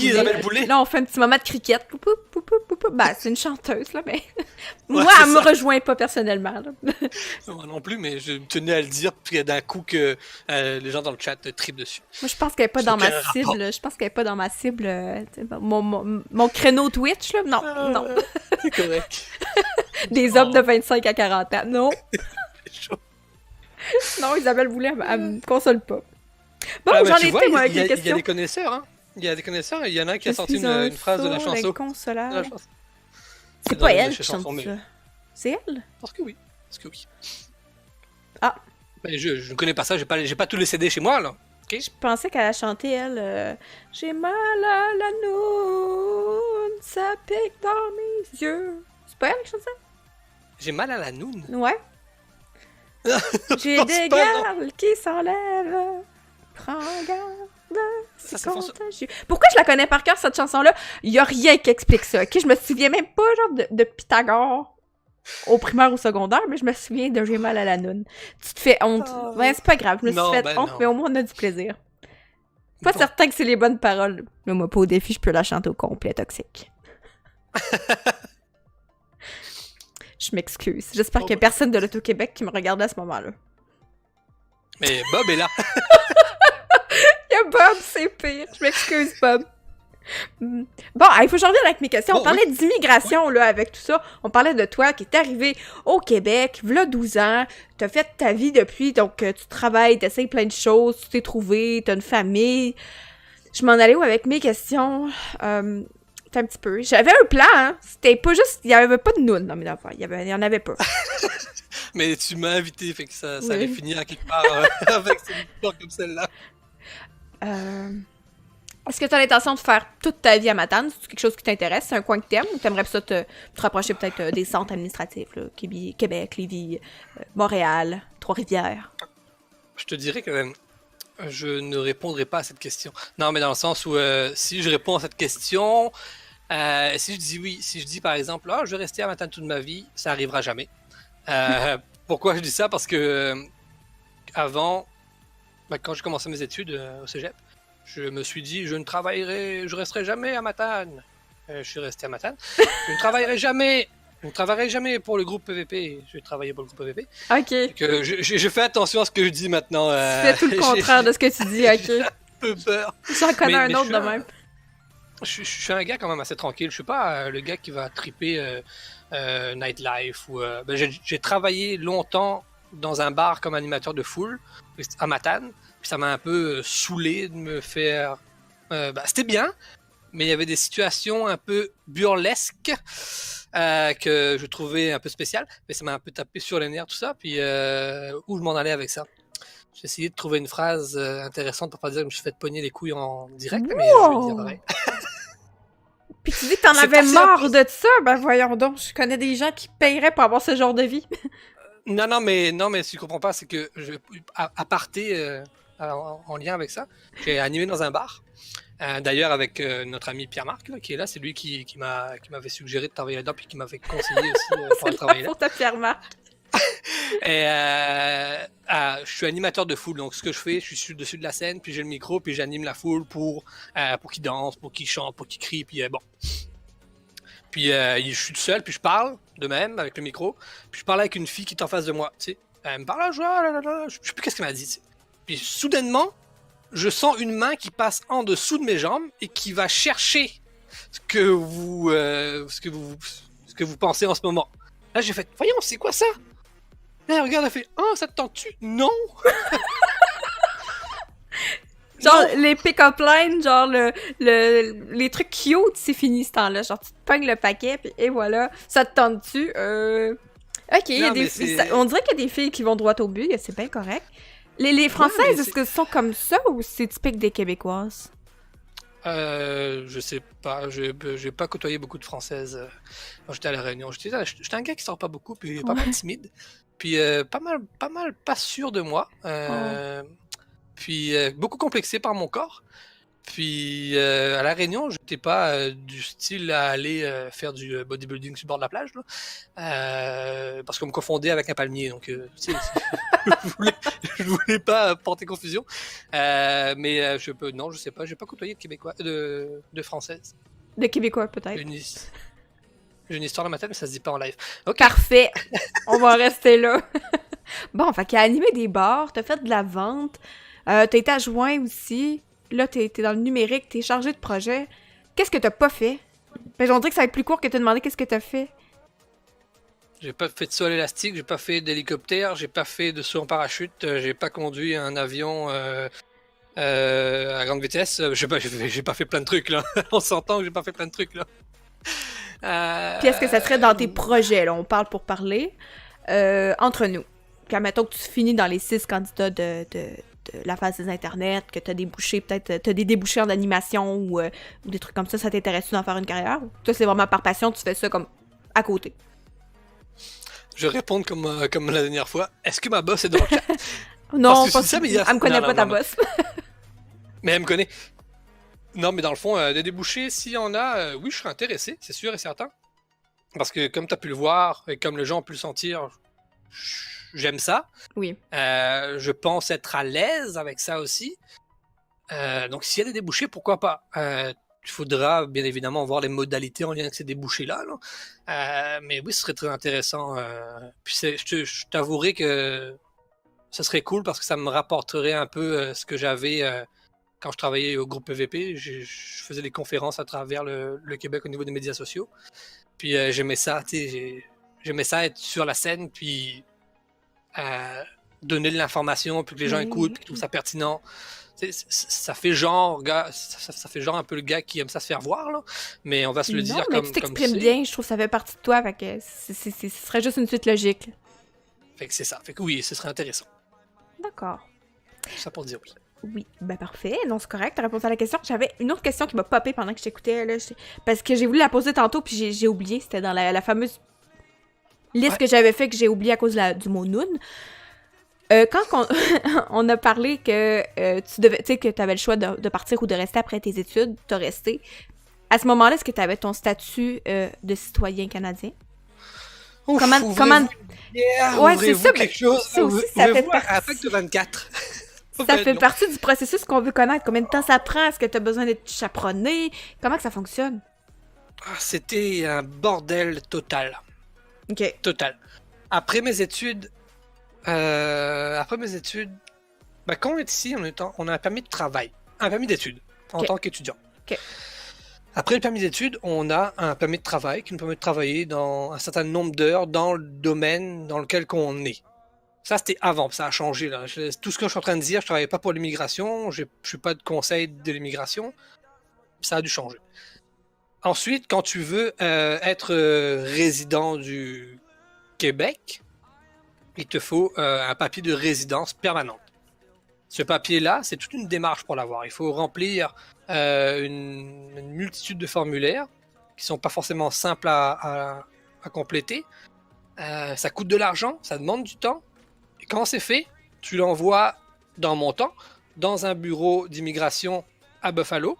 Boulay? Là, on fait un petit moment de cricket. C'est une chanteuse, là, mais... Moi, elle me rejoint pas personnellement. Là. Moi non plus, mais je tenais à le dire d'un coup que les gens dans le chat tripent dessus. Moi, je pense qu'elle est pas dans ma cible. Je pense qu'elle est pas dans ma cible. Mon créneau Twitch, là. Non. C'est correct. Des hommes de 25 à 40 ans. Non. Non, Isabelle Boulay, elle me console pas. Bon, j'en ai été, moi, avec les questions. Il y a des connaisseurs, hein. Il y en a un qui a sorti une phrase de la chanson. C'est pas elle qui chante ça. C'est elle? Parce que oui. Je ne connais pas ça, j'ai pas tous les CD chez moi, là. Okay? Je pensais qu'elle a chanté, elle, j'ai mal à la noune, ça pique dans mes yeux. C'est pas elle qui chante ça? J'ai mal à la noune? Ouais. J'ai des gardes qui s'enlèvent. Prends garde. C'est contagieux. Pourquoi je la connais par cœur, cette chanson-là? Il y a rien qui explique ça, ok? Je me souviens même pas, genre, de Pythagore au primaire ou au secondaire, mais je me souviens de J'ai mal à la noune. Tu te fais honte. C'est pas grave, je me suis fait honte, mais au moins on a du plaisir. Pas certain que c'est les bonnes paroles. Mais moi, pas au défi, je peux la chanter au complet, toxique. Je m'excuse. J'espère qu'il y a personne de l'Auto-Québec qui me regarde à ce moment-là. Mais Bob est là. Il y a Bob, c'est pire. Je m'excuse, Bob. Bon, il faut que je revienne avec mes questions. On parlait d'immigration, là, avec tout ça. On parlait de toi qui est arrivé au Québec, v'là 12 ans. T'as fait ta vie depuis, donc tu travailles, t'essayes plein de choses, tu t'es trouvé, t'as une famille. Je m'en allais où avec mes questions? Un petit peu. J'avais un plan, hein. C'était pas juste... Il y avait pas de noun dans mes affaires. Il y en avait pas. Mais tu m'as invité, fait que ça allait finir à quelque part avec une histoire comme celle-là. Est-ce que tu as l'intention de faire toute ta vie à Matane? C'est quelque chose qui t'intéresse? C'est un coin que t'aimes? Ou t'aimerais ça te rapprocher peut-être des centres administratifs, là, Québec, Lévis, Montréal, Trois-Rivières? Je te dirais que je ne répondrai pas à cette question. Non, mais dans le sens où si je réponds à cette question, si je dis oui, si je dis par exemple, je vais rester à Matane toute ma vie, ça arrivera jamais. Pourquoi je dis ça? Parce que avant, quand j'ai commencé mes études au cégep, je me suis dit, je resterai jamais à Matane. Je suis resté à Matane. Je ne travaillerai jamais pour le groupe PVP. Je vais travailler pour le groupe PVP. Ok. Que je fais attention à ce que je dis maintenant. Tu fais tout le contraire de ce que tu dis, ok. J'ai un peu peur. J'en connais un autre de même. Je suis un gars quand même assez tranquille. Je suis pas le gars qui va triper nightlife. J'ai travaillé longtemps dans un bar comme animateur de foule à Matane. Puis ça m'a un peu saoulé de me faire... c'était bien, mais il y avait des situations un peu burlesques que je trouvais un peu spéciales, mais ça m'a un peu tapé sur les nerfs, tout ça, puis où je m'en allais avec ça. J'ai essayé de trouver une phrase intéressante pour pas dire que je me suis fait pogner les couilles en direct, mais je vais le dire pareil. Puis tu dis que t'en avais marre de ça? Ben voyons donc, je connais des gens qui paieraient pour avoir ce genre de vie. Non, mais si tu comprends pas, c'est que à parté en lien avec ça, j'ai animé dans un bar. D'ailleurs, avec notre ami Pierre-Marc, là, qui est là, c'est lui qui m'avait suggéré de travailler là-dedans, puis qui m'avait conseillé aussi pour travailler là. Pour ta Pierre-Marc. Et je suis animateur de foule, donc ce que je fais, je suis dessus de la scène, puis j'ai le micro, puis j'anime la foule pour qu'ils dansent, pour qu'ils chantent, pour qu'ils crient, puis bon. Puis je suis tout seul, puis je parle de même avec le micro, puis je parle avec une fille qui est en face de moi, tu sais. Elle me parle à joie, je sais plus qu'est-ce qu'elle m'a dit, tu sais. Puis soudainement, je sens une main qui passe en dessous de mes jambes et qui va chercher ce que vous pensez en ce moment. Là, j'ai fait, voyons, c'est quoi ça? Là, elle regarde, elle fait, oh, ça te tente-tu? Non! Genre, les pick-up lines, genre, les trucs cute, c'est fini ce temps-là. Genre, tu te pognes le paquet, puis et voilà. Ça te tente-tu? Ok, il y a des filles. On dirait qu'il y a des filles qui vont droit au but, c'est bien correct. Les Françaises, est-ce que ce sont comme ça ou c'est typique des Québécoises? Je sais pas, j'ai pas côtoyé beaucoup de Françaises quand j'étais à La Réunion. J'étais un gars qui sort pas beaucoup, puis pas mal timide, puis pas mal pas sûr de moi, puis beaucoup complexé par mon corps. Puis à La Réunion, j'étais pas du style à aller faire du bodybuilding sur le bord de la plage, là, parce qu'on me confondait avec un palmier, donc je voulais pas porter confusion. Mais non, je sais pas, j'ai pas côtoyé de Québécois, de Françaises. De Québécois peut-être. J'ai une histoire dans ma tête, mais ça se dit pas en live. Okay. Parfait, on va rester là. Bon, fait qu'il a animé des bars, t'as fait de la vente, t'as été adjoint aussi. Là, t'es dans le numérique, t'es chargé de projet. Qu'est-ce que t'as pas fait? Ben, on dirait que ça va être plus court que t'as demandé qu'est-ce que t'as fait. J'ai pas fait de saut à l'élastique, j'ai pas fait d'hélicoptère, j'ai pas fait de saut en parachute, j'ai pas conduit un avion à grande vitesse. J'ai pas fait plein de trucs, là. On s'entend que j'ai pas fait plein de trucs, là. Puis est-ce que ça serait dans tes projets, là? On parle pour parler. Entre nous. Quand mettons que tu finis dans les 6 candidats de la phase des internets, que t'as débouché, peut-être t'as des débouchés en animation ou des trucs comme ça t'intéresse-tu d'en faire une carrière? Ou toi, c'est vraiment par passion, tu fais ça comme à côté? Je vais répondre comme la dernière fois. Est-ce que ma boss est dans le chat? Non, pas ça, mais elle me connaît pas ta boss. Mais elle me connaît. Non, mais dans le fond, des débouchés, s'il y en a, oui, je serais intéressé, c'est sûr et certain. Parce que comme tu as pu le voir, et comme les gens ont pu le sentir, j'aime ça. Oui. Je pense être à l'aise avec ça aussi. Donc, s'il y a des débouchés, pourquoi pas? Il faudra bien évidemment voir les modalités en lien avec ces débouchés-là. Mais oui, ce serait très intéressant. Puis je t'avouerai que ce serait cool parce que ça me rapporterait un peu ce que j'avais quand je travaillais au groupe PVP. Je faisais des conférences à travers le Québec au niveau des médias sociaux. Puis j'aimais ça, j'aimais ça être sur la scène, puis donner de l'information, puis que les gens écoutent, puis qu'ils trouvent ça pertinent. Ça fait genre ça fait genre un peu le gars qui aime ça se faire voir, là. Mais on va se le dire mais tu t'exprimes bien, je trouve que ça fait partie de toi, fait que ce serait juste une suite logique. Fait que c'est ça, fait que oui, ce serait intéressant. D'accord. Tout ça pour dire oui. Oui, ben parfait, non c'est correct, t'as répondu à la question. J'avais une autre question qui m'a popé pendant que je t'écoutais, là, parce que j'ai voulu la poser tantôt, puis j'ai oublié, c'était dans la fameuse liste que j'avais fait que j'ai oublié à cause du mot « noun ». Quand on a parlé que tu devais, tu sais, que t'avais le choix de partir ou de rester après tes études, t'as resté. À ce moment-là, est-ce que t'avais ton statut de citoyen canadien? Ouf, comment... Ouais, c'est ça, quelque chose. Ça aussi, ça fait partie... à FAC de 24. Ça fait partie du processus qu'on veut connaître. Combien de temps ça prend? Est-ce que t'as besoin d'être chaperonné? Comment que ça fonctionne? C'était un bordel total. OK. Total. Après mes études, ben, quand on est ici, on a un permis de travail, un permis d'études en tant qu'étudiant. Okay. Après le permis d'études, on a un permis de travail qui nous permet de travailler dans un certain nombre d'heures dans le domaine dans lequel on est. Ça, c'était avant, ça a changé. Là. Tout ce que je suis en train de dire, je ne travaillais pas pour l'immigration, je ne suis pas de conseil de l'immigration. Ça a dû changer. Ensuite, quand tu veux être résident du Québec, il te faut un papier de résidence permanente. Ce papier-là, c'est toute une démarche pour l'avoir. Il faut remplir une multitude de formulaires qui sont pas forcément simples à compléter. Ça coûte de l'argent, ça demande du temps. Et quand c'est fait, tu l'envoies dans mon temps, dans un bureau d'immigration à Buffalo,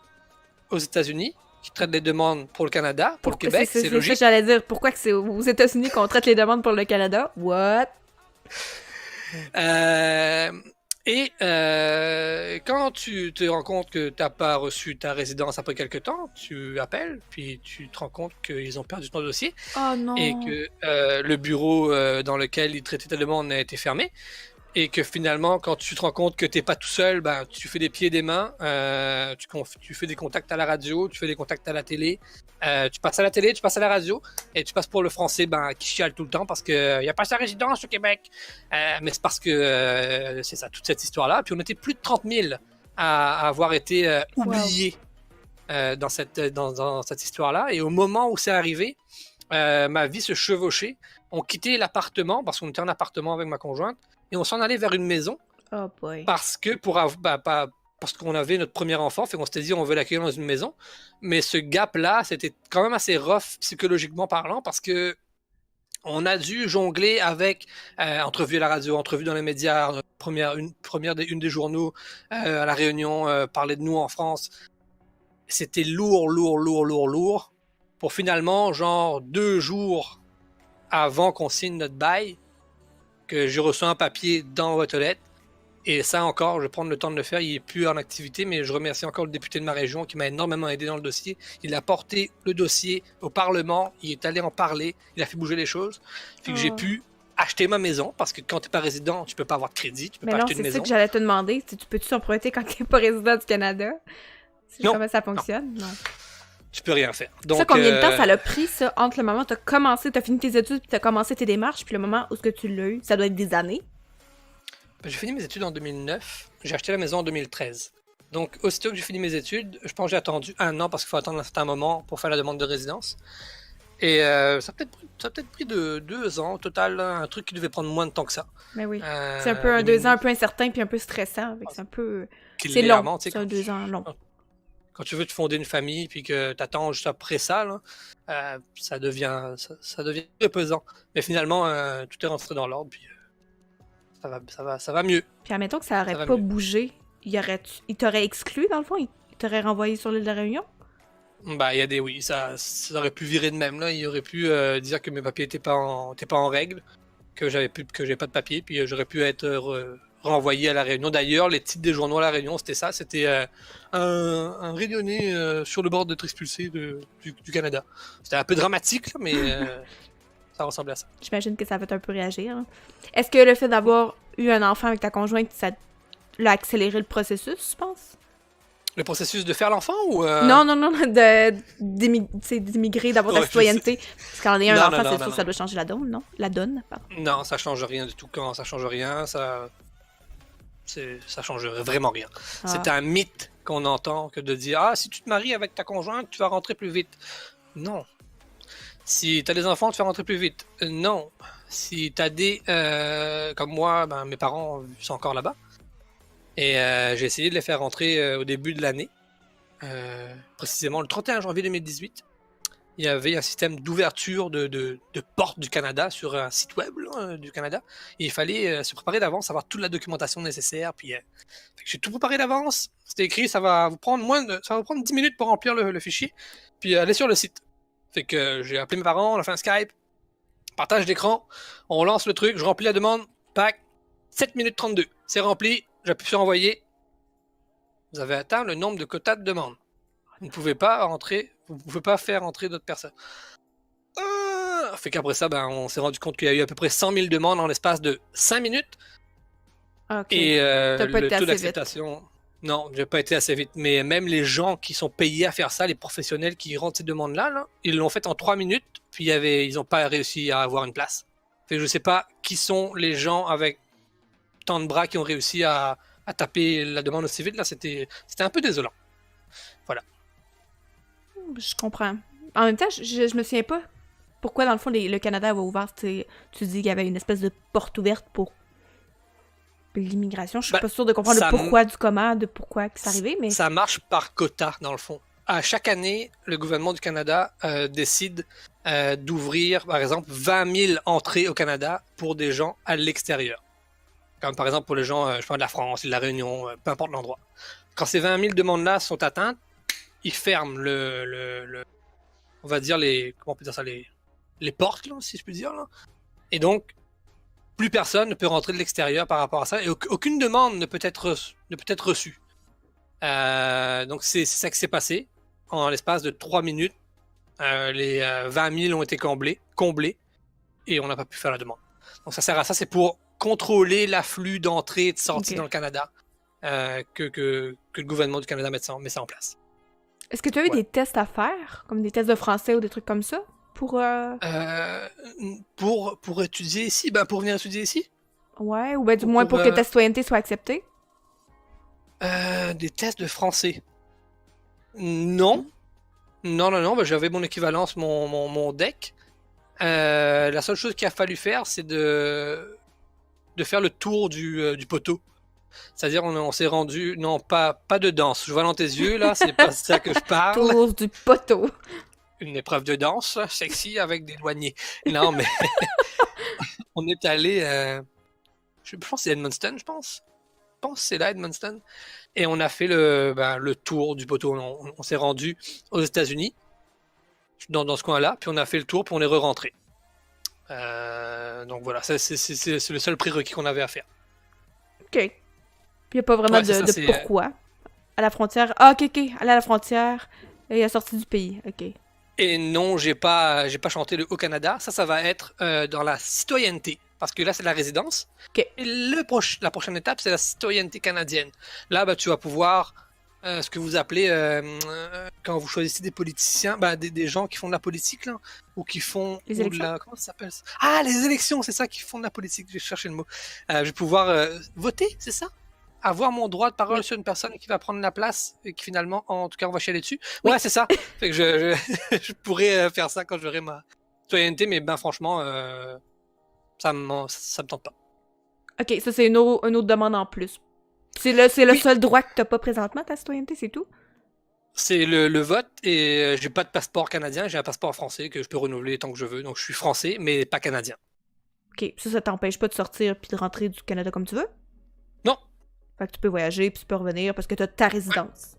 aux États-Unis, qui traite les demandes pour le Canada, pour le Québec, c'est logique. Ça, j'allais dire, pourquoi que c'est aux États-Unis qu'on traite les demandes pour le Canada? What? Quand tu te rends compte que tu n'as pas reçu ta résidence après quelques temps, tu appelles, puis tu te rends compte qu'ils ont perdu ton dossier. Oh non. Et que le bureau dans lequel ils traitaient ta demande a été fermé. Et que finalement, quand tu te rends compte que t'es pas tout seul, ben, tu fais des pieds et des mains, tu fais des contacts à la radio, tu fais des contacts à la télé, tu passes à la télé, tu passes à la radio, et tu passes pour le français qui chiale tout le temps parce qu'il n'y a pas sa résidence au Québec. Mais c'est parce que c'est ça, toute cette histoire-là. Puis on était plus de 30 000 à avoir été oubliés dans cette histoire-là. Et au moment où c'est arrivé, ma vie se chevauchait. On quittait l'appartement parce qu'on était en appartement avec ma conjointe. Et on s'en allait vers une maison parce qu'on avait notre premier enfant, fait qu'on s'était dit on veut l'accueillir dans une maison. Mais ce gap-là, c'était quand même assez rough psychologiquement parlant parce que on a dû jongler avec entrevues à la radio, entrevues dans les médias, une des journaux à La Réunion, parler de nous en France. C'était lourd pour finalement, genre 2 jours avant qu'on signe notre bail, que je reçois un papier dans votre lettre. Et ça encore, je vais prendre le temps de le faire. Il n'est plus en activité, mais je remercie encore le député de ma région qui m'a énormément aidé dans le dossier. Il a porté le dossier au Parlement, il est allé en parler, il a fait bouger les choses. Fait que j'ai pu acheter ma maison, parce que quand tu n'es pas résident, tu peux pas avoir de crédit, tu peux pas acheter une maison. C'est ça que j'allais te demander. Tu peux-tu t'emprunter quand tu n'es pas résident du Canada? Non. Comment ça fonctionne? Non. Tu peux rien faire. Donc, ça, combien de temps ça l'a pris, ça, entre le moment où t'as fini tes études, puis t'as commencé tes démarches, puis le moment où tu l'as eu? Ça doit être des années? J'ai fini mes études en 2009. J'ai acheté la maison en 2013. Donc, aussitôt que j'ai fini mes études, je pense que j'ai attendu 1 an parce qu'il faut attendre un certain moment pour faire la demande de résidence. Et ça a peut-être pris 2 ans au total, là, un truc qui devait prendre moins de temps que ça. Mais oui. C'est un peu 2 ans un peu incertain puis un peu stressant. C'est un peu... C'est long. C'est un 2 ans long. Quand tu veux te fonder une famille puis que tu attends juste après ça, là, ça devient très pesant. Mais finalement, tout est rentré dans l'ordre puis ça va mieux. Puis admettons que ça aurait pas bougé, il t'aurait exclu dans le fond? Il t'aurait renvoyé sur l'île de la Réunion? Bah, il y a des oui, ça aurait pu virer de même là. Il aurait pu dire que mes papiers étaient pas en règle, que j'avais pas de papiers, puis j'aurais pu être renvoyé à la Réunion. D'ailleurs, les titres des journaux à la Réunion, c'était ça, c'était un Réunionnais sur le bord d'être expulsé du Canada. C'était un peu dramatique, là, mais ça ressemblait à ça. J'imagine que ça va un peu réagir. Hein. Est-ce que le fait d'avoir eu un enfant avec ta conjointe, ça l'a accéléré le processus, je pense? Le processus de faire l'enfant ou Non, d'immigrer, d'avoir ta citoyenneté. Parce qu'en ayant un enfant, c'est sûr que ça doit changer la donne, non? La donne, pardon. Non, ça change rien du tout. Quand ça change rien, ça change vraiment rien. C'est un mythe qu'on entend que de dire « Ah, si tu te maries avec ta conjointe, tu vas rentrer plus vite. » Non. Si tu as des enfants, tu vas rentrer plus vite. Non. Si tu as des... comme moi, mes parents sont encore là-bas. Et j'ai essayé de les faire rentrer au début de l'année. Précisément le 31 janvier 2018. Il y avait un système d'ouverture de portes du Canada sur un site web là, du Canada. Et il fallait se préparer d'avance, avoir toute la documentation nécessaire. Puis j'ai tout préparé d'avance. C'était écrit, ça va vous prendre 10 minutes pour remplir le fichier. Puis aller sur le site. Fait que j'ai appelé mes parents, on a fait un Skype, partage d'écran, on lance le truc, je remplis la demande, pack, 7 minutes 32. C'est rempli, j'appuie sur envoyer. Vous avez atteint le nombre de quotas de demande. Vous ne pouvez pas faire entrer d'autres personnes. Fait qu'après ça, on s'est rendu compte qu'il y a eu à peu près 100 000 demandes en l'espace de 5 minutes. Okay. Et le taux d'acceptation... Non, j'ai pas été assez vite. Mais même les gens qui sont payés à faire ça, les professionnels qui rentrent ces demandes-là, là, ils l'ont fait en 3 minutes, puis ils n'ont pas réussi à avoir une place. Fait que je sais pas qui sont les gens avec tant de bras qui ont réussi à taper la demande aussi vite. Là, c'était un peu désolant. Voilà. je comprends. En même temps, je me souviens pas pourquoi, dans le fond, le Canada avait ouvert, tu dis qu'il y avait une espèce de porte ouverte pour l'immigration. Je suis pas sûre de comprendre le pourquoi du comment, de pourquoi que c'est arrivé, mais... Ça marche par quota, dans le fond. À chaque année, le gouvernement du Canada décide d'ouvrir, par exemple, 20 000 entrées au Canada pour des gens à l'extérieur. Comme par exemple pour les gens, je pense, de la France, de la Réunion, peu importe l'endroit. Quand ces 20 000 demandes-là sont atteintes, ils ferment on va dire comment on peut dire ça, les portes, là, si je puis dire, là. Et donc, plus personne ne peut rentrer de l'extérieur par rapport à ça, et aucune demande ne peut être reçue. Donc c'est ça qui s'est passé. En l'espace de 3 minutes, les 20 000 ont été comblés, et on n'a pas pu faire la demande. Donc ça sert à ça, c'est pour contrôler l'afflux d'entrée et de sortie dans le Canada, que le gouvernement du Canada met ça en place. Est-ce que tu as eu des tests à faire, comme des tests de français ou des trucs comme ça, pour étudier ici? Pour venir étudier ici? Ouais, ou du moins pour que ta citoyenneté soit acceptée? Des tests de français? Non. Non, j'avais mon équivalence, mon deck. La seule chose qu'il a fallu faire, c'est de faire le tour du poteau. C'est-à-dire, on s'est rendu... Non, pas de danse. Je vois dans tes yeux, là, c'est pas ça que je parle. Tour du poteau. Une épreuve de danse, sexy, avec des douaniers. Non, mais... on est allé... je pense que c'est Edmundston, je pense. Je pense que c'est là, Edmundston. Et on a fait le tour du poteau. On s'est rendu aux États-Unis, dans ce coin-là, puis on a fait le tour, puis on est re-rentré. Donc voilà, c'est le seul prérequis qu'on avait à faire. OK. Puis il n'y a pas vraiment de pourquoi. À la frontière. Ah, OK. Aller à la frontière et à sortir du pays. OK. Et non, j'ai pas chanté le Haut-Canada. Ça va être dans la citoyenneté. Parce que là, c'est la résidence. OK. Et la prochaine étape, c'est la citoyenneté canadienne. Là, tu vas pouvoir, ce que vous appelez, quand vous choisissez des politiciens, des gens qui font de la politique, là, ou qui font... Les élections. Comment ça s'appelle ça? Ah, les élections, c'est ça, qui font de la politique. J'ai cherché le mot. Je vais pouvoir voter, c'est ça? Avoir mon droit de parole sur une personne qui va prendre la place et qui finalement, en tout cas, on va chialer dessus. Oui. Ouais, c'est ça. Fait que je pourrais faire ça quand j'aurai ma citoyenneté, mais franchement, ça me tente pas. OK, ça, c'est une autre demande en plus. C'est le seul droit que t'as pas présentement, ta citoyenneté, c'est tout? C'est le vote, et j'ai pas de passeport canadien, j'ai un passeport français que je peux renouveler tant que je veux. Donc je suis français, mais pas canadien. OK, ça t'empêche pas de sortir puis de rentrer du Canada comme tu veux? Non. Fait que tu peux voyager puis tu peux revenir parce que t'as ta résidence.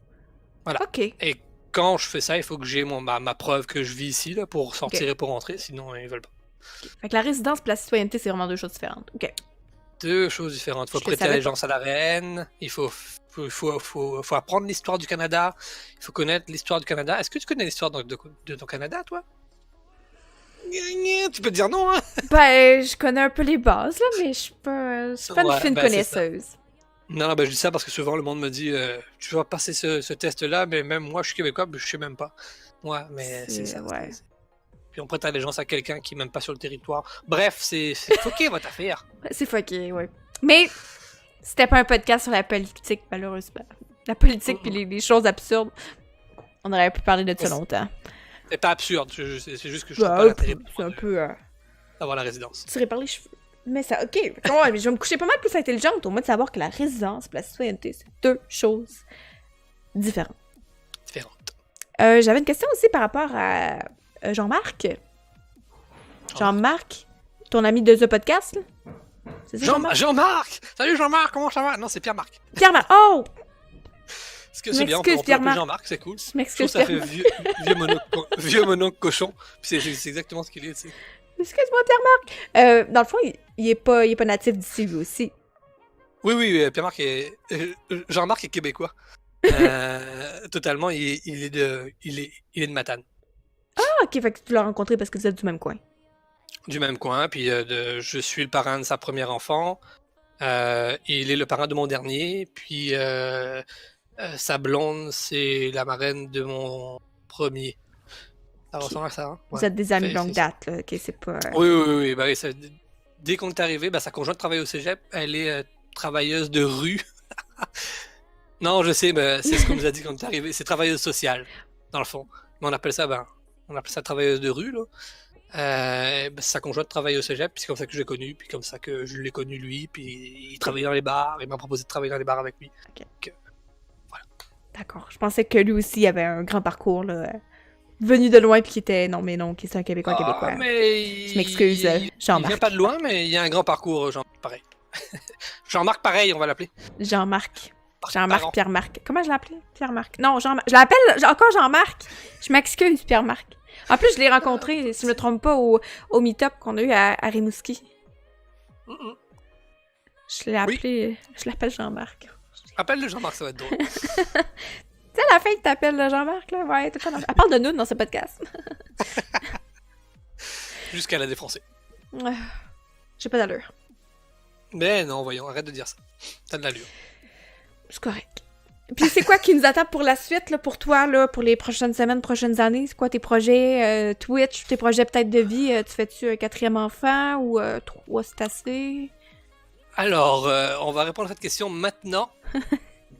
Voilà. OK. Et quand je fais ça, il faut que j'ai ma preuve que je vis ici là, pour sortir et pour rentrer, sinon ils veulent pas. Okay. Fait que la résidence et la citoyenneté, c'est vraiment deux choses différentes. OK. Deux choses différentes. Il faut prêter allégeance à la reine, il faut apprendre l'histoire du Canada, il faut connaître l'histoire du Canada. Est-ce que tu connais l'histoire de ton Canada, toi? Tu peux te dire non, hein? Je connais un peu les bases, là, mais je suis pas une fine connaisseuse. Non, je dis ça parce que souvent le monde me dit tu vas passer ce test-là, mais même moi, je suis québécois, je sais même pas. Ouais, mais c'est ça. Ouais. Puis on prête allégeance à quelqu'un qui est même pas sur le territoire. Bref, c'est fucké votre affaire. C'est fucké, ouais. Mais c'était pas un podcast sur la politique, malheureusement. La politique puis les choses absurdes. On aurait pu parler de ça longtemps. C'est pas absurde, c'est juste que je trouve pas l'intérêt. C'est un peu... d'avoir la résidence. Tirer par les cheveux. Mais ça, OK. Ouais, mais je vais me coucher pas mal plus intelligente, au moins de savoir que la résidence et la citoyenneté, c'est deux choses différentes. J'avais une question aussi par rapport à Jean-Marc. Jean-Marc, ton ami de The Podcast, là? C'est ça, Jean-Marc! Salut Jean-Marc, comment ça va? Non, c'est Pierre-Marc. Pierre-Marc! Oh! Est-ce que c'est bien? On peut appeler Jean-Marc, c'est cool. Je trouve ça fait vieux mononcle cochon. Puis c'est exactement ce qu'il est, tu sais. Excuse-moi, Pierre-Marc. Dans le fond, il est pas natif d'ici, lui aussi. Oui, Pierre-Marc est... Jean-Marc est québécois. Totalement, il est de Matane. Ah, OK, fait que tu l'as rencontré parce que vous êtes du même coin. Du même coin, puis je suis le parrain de sa première enfant. Il est le parrain de mon dernier, puis sa blonde, c'est la marraine de mon premier. Ça ressemble à ça, hein? Vous êtes des amis de longue date, là. OK, c'est pas... Oui. Dès qu'on est arrivé, sa conjointe travaille au cégep. Elle est travailleuse de rue. Non, je sais, mais c'est ce qu'on nous a dit quand on est arrivé. C'est travailleuse sociale, dans le fond. mais on appelle ça travailleuse de rue, là. Sa conjointe travaille au cégep, puis c'est comme ça que j'ai connu, puis comme ça que je l'ai connu lui, puis il travaillait dans les bars, il m'a proposé de travailler dans les bars avec lui. Ok. Donc, voilà. D'accord. Je pensais que lui aussi avait un grand parcours, là, venu de loin, puis qui était... Non, mais non, qui est un Québécois. Mais Je m'excuse, Jean-Marc. Il vient pas de loin, mais il y a un grand parcours, Jean-Marc, pareil. Jean-Marc, pareil, on va l'appeler. Jean-Marc, Pierre-Marc. Comment je l'appelais? Pierre-Marc. Non, Jean-Marc. Je l'appelle encore Jean-Marc. Je m'excuse, Pierre-Marc. En plus, je l'ai rencontré, si je me trompe pas, au meet-up qu'on a eu à Rimouski. Je l'ai appelé... Je l'appelle Jean-Marc. Appelle-le Jean-Marc, ça va être drôle. Tu sais, à la fin, tu t'appelles Jean-Marc, là? Ouais, t'es pas dans... Elle parle de nous dans ce podcast. Jusqu'à la défoncer. J'ai pas d'allure. Mais non, voyons, arrête de dire ça. T'as de l'allure. C'est correct. Puis c'est quoi qui nous attend pour la suite, là, pour toi, là, pour les prochaines semaines, prochaines années? C'est quoi tes projets Twitch, tes projets peut-être de vie? Tu fais-tu un 4e enfant ou 3, c'est assez? Alors, on va répondre à cette question maintenant.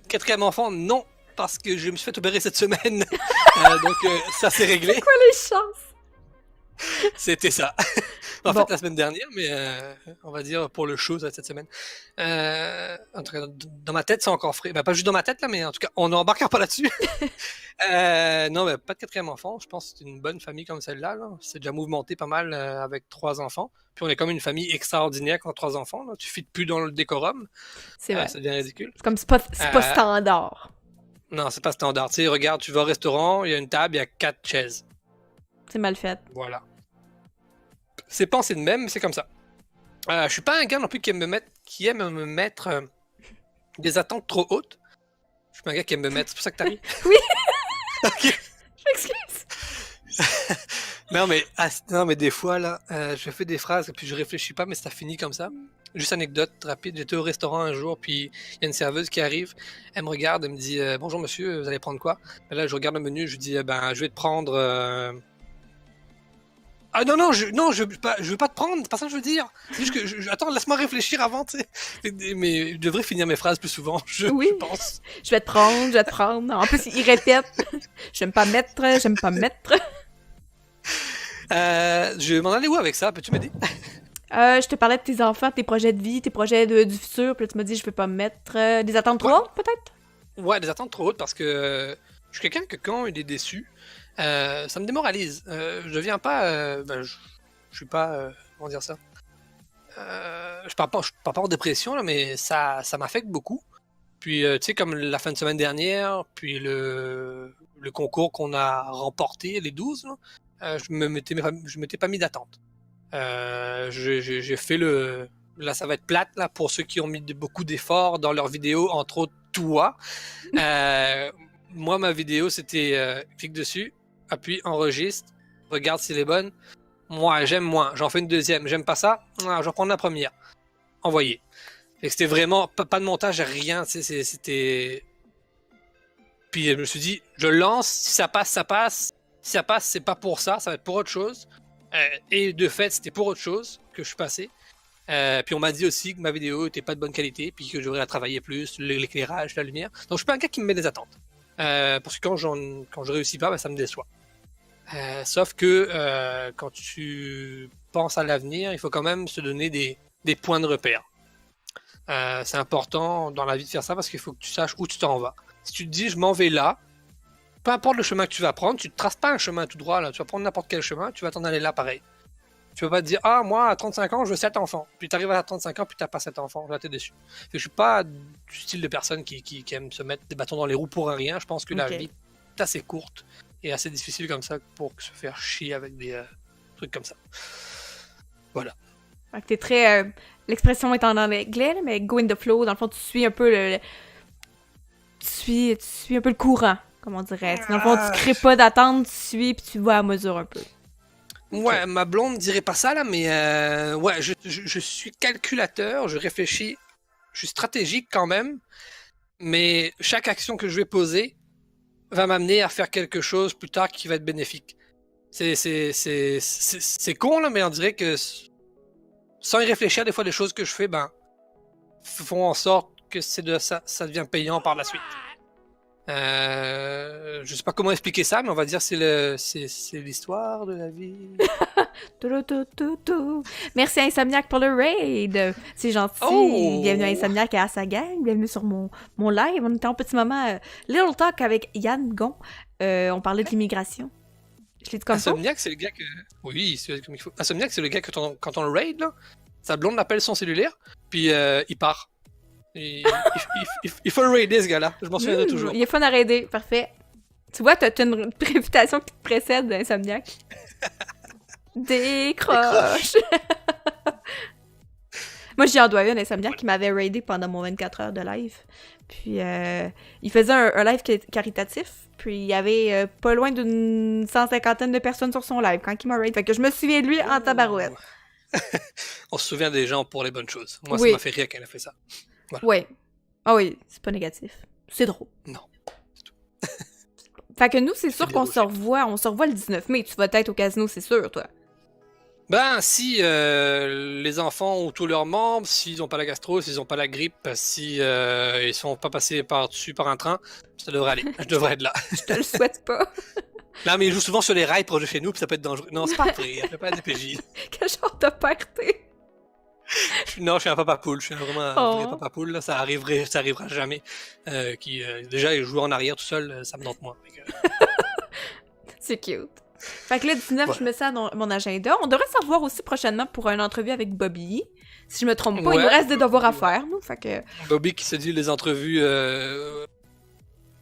4e enfant, non, parce que je me suis fait opérer cette semaine. Donc, ça s'est réglé. C'est quoi les chances? C'était ça. En fait, la semaine dernière, mais on va dire pour le show cette semaine. En tout cas, dans ma tête, c'est encore frais. Ben, pas juste dans ma tête, là, mais en tout cas, on n'embarquera pas là-dessus. Non, mais pas de 4e enfant. Je pense que c'est une bonne famille comme celle-là. Là. C'est déjà mouvementé pas mal avec 3 enfants. Puis on est comme une famille extraordinaire quand 3 enfants. Là. Tu fites plus dans le décorum. C'est vrai. Ça devient ridicule. C'est comme c'est pas standard. Non, c'est pas standard. Tu sais, regarde, tu vas au restaurant, il y a une table, il y a 4 chaises. C'est mal fait. Voilà. C'est pensé de même, mais c'est comme ça. Je suis pas un gars non plus qui aime me mettre des attentes trop hautes. Je suis pas un gars qui aime me mettre. C'est pour ça que t'arrives. Oui. Ok. Je m'excuse. non, mais des fois, là, je fais des phrases et puis je réfléchis pas, mais ça finit comme ça. Juste anecdote rapide. J'étais au restaurant un jour, puis il y a une serveuse qui arrive. Elle me regarde, elle me dit bonjour monsieur, vous allez prendre quoi? Et là, je regarde le menu, je lui dis je vais te prendre. Ah non, je veux pas te prendre, c'est pas ça que je veux dire. C'est juste que, attends, laisse-moi réfléchir avant, tu sais. Mais je devrais finir mes phrases plus souvent, je pense. Je vais te prendre. Non, en plus, il répète. J'aime pas mettre. Je vais m'en aller où avec ça, peux-tu m'aider? Je te parlais de tes enfants, tes projets de vie, tes projets du futur, puis là, tu m'as dit je peux pas me mettre des attentes trop hautes, peut-être? Ouais, des attentes trop hautes parce que je suis quelqu'un que quand il est déçu, ça me démoralise. Je deviens pas. Je suis pas. Comment dire ça? Je pars pas en dépression, là, mais ça m'affecte beaucoup. Puis, tu sais, comme la fin de semaine dernière, puis le concours qu'on a remporté, les 12, là, je m'étais pas mis d'attente. J'ai fait le. Là, ça va être plate là, pour ceux qui ont mis beaucoup d'efforts dans leurs vidéos, entre autres toi. Moi, ma vidéo, c'était clique dessus, appuie, enregistre, regarde si elle est bonne. Moi, j'aime moins, j'en fais une deuxième. J'aime pas ça, j'en prends la première. Envoyer. C'était vraiment pas de montage, rien. C'était. Puis je me suis dit, je lance, si ça passe, ça passe. Si ça passe, c'est pas pour ça, ça va être pour autre chose. Et de fait, c'était pour autre chose que je suis passé. Puis on m'a dit aussi que ma vidéo était pas de bonne qualité, puis que je devrais la travailler plus, l'éclairage, la lumière. Donc je suis pas un gars qui me met des attentes. Parce que quand je réussis pas, ça me déçoit. Sauf que quand tu penses à l'avenir, il faut quand même se donner des points de repère. C'est important dans la vie de faire ça parce qu'il faut que tu saches où tu t'en vas. Si tu te dis je m'en vais là, peu importe le chemin que tu vas prendre, tu ne traces pas un chemin tout droit, là. Tu vas prendre n'importe quel chemin, tu vas t'en aller là pareil. Tu peux pas te dire moi à 35 ans je veux 7 enfants, puis tu arrives à 35 ans puis tu n'as pas 7 enfants, là t'es déçu. Je suis pas du style de personne qui aime se mettre des bâtons dans les roues pour rien. Je pense que la vie est assez courte et assez difficile comme ça pour se faire chier avec des trucs comme ça. Voilà. Donc t'es très... l'expression est en anglais, là, mais go in the flow, dans le fond tu suis un peu tu suis un peu le courant, comme on dirait. Dans le fond tu crées pas d'attente, tu suis puis tu vas à mesure un peu. Ouais, ma blonde dirait pas ça là, mais ouais, je suis calculateur, je réfléchis, je suis stratégique quand même, mais chaque action que je vais poser va m'amener à faire quelque chose plus tard qui va être bénéfique. C'est con là, mais on dirait que sans y réfléchir, des fois les choses que je fais, font en sorte que ça devient payant par la suite. Je sais pas comment expliquer ça, mais on va dire c'est l'histoire de la vie. Merci à Insomniac pour le raid. C'est gentil. Oh! Bienvenue à Insomniac et à sa gang. Bienvenue sur mon live. On était en petit moment Little Talk avec Yann Gon. On parlait de l'immigration. Je l'ai dit comme ça? Insomniac, c'est le gars que... Oui, c'est comme il faut. Insomniac, c'est le gars que quand on le raid, là, sa blonde l'appelle son cellulaire, puis il part. Il faut le raider, ce gars-là. Je m'en souviendrai toujours. Il est fun à raider. Parfait. Tu vois, t'as une réputation qui te précède d'Insomniac. Décroche! Moi, j'y en dois une, Insomniac, qui m'avait raidé pendant mon 24 heures de live. Puis, il faisait un live caritatif. Puis, il y avait pas loin d'une 150aine de personnes sur son live quand il m'a raid. Fait que je me souviens de lui en tabarouette. On se souvient des gens pour les bonnes choses. Moi, oui. Ça m'a fait rire quand elle a fait ça. Voilà. Oui. Ah oui, c'est pas négatif. C'est drôle. Non. Fait que nous, c'est sûr qu'on se revoit. On se revoit le 19 mai. Tu vas être au casino, c'est sûr, toi. Ben, si les enfants ont tous leurs membres, s'ils n'ont pas la gastro, s'ils n'ont pas la grippe, si ils sont pas passés par-dessus par un train, ça devrait aller. Je devrais être là. Je te le souhaite pas. Non, mais ils jouent souvent sur les rails proches de chez nous, puis ça peut être dangereux. Non, c'est pas vrai, il n'y a pas de DPJ. Quel genre de père t'es? Non, je suis un papa poule, je suis vraiment un vrai papa poule, là. Ça arrivera jamais. Déjà, il joue en arrière tout seul, ça me tente moins. C'est cute. Fait que là, 19, ouais. Je mets ça dans mon agenda. On devrait se revoir aussi prochainement pour une entrevue avec Bobby. Si je me trompe pas, il nous reste des devoirs à faire, nous. Fait que... Bobby qui se dit les entrevues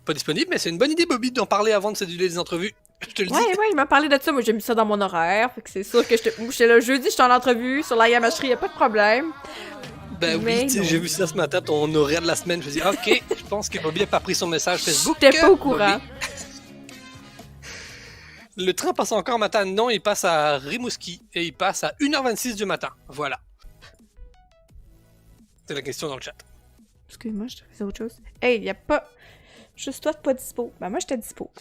pas disponibles, mais c'est une bonne idée, Bobby, d'en parler avant de se dire les entrevues. Je te le dis. Ouais, il m'a parlé de ça. Moi, j'ai mis ça dans mon horaire. Fait que c'est sûr que j'étais là jeudi, j'étais en entrevue sur la Yamacherie, y a pas de problème. Ben mais oui, j'ai vu ça ce matin, ton horaire de la semaine. Je me dis, ok, je pense que Bobby a pas pris son message Facebook. J'étais pas au courant. Le train passe encore matin? Non, il passe à Rimouski et il passe à 1h26 du matin. Voilà. C'est la question dans le chat. Excuse-moi, je te faisais autre chose. Hey, y a pas... Juste toi, pas dispo. Ben moi, j'étais dispo.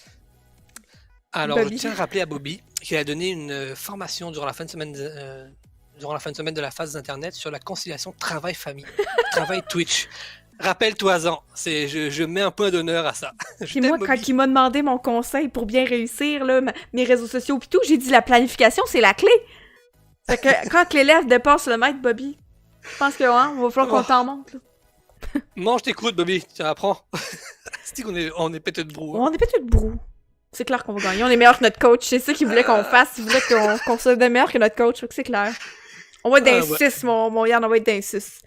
Alors, Bobby. Je tiens à rappeler à Bobby qu'il a donné une formation durant la fin de semaine de la phase d'Internet sur la conciliation travail-famille, travail-Twitch. Rappelle-toi-en, je mets un point d'honneur à ça. Puis moi, quand il m'a demandé mon conseil pour bien réussir, là, mes réseaux sociaux pis tout, j'ai dit la planification, c'est la clé. Fait que quand l'élève dépasse le maître, Bobby, je pense que on va falloir qu'on t'en montre. Là. Mange tes croûtes, Bobby, tu apprends. C'est on est pété de brou. Hein? On est pété de brou. C'est clair qu'on va gagner. On est meilleur que notre coach. C'est ça qu'il voulait qu'on fasse. Il voulait qu'on soit meilleur que notre coach. Fait que c'est clair. On va être d'un 6, mon Yann, on va être d'un 6.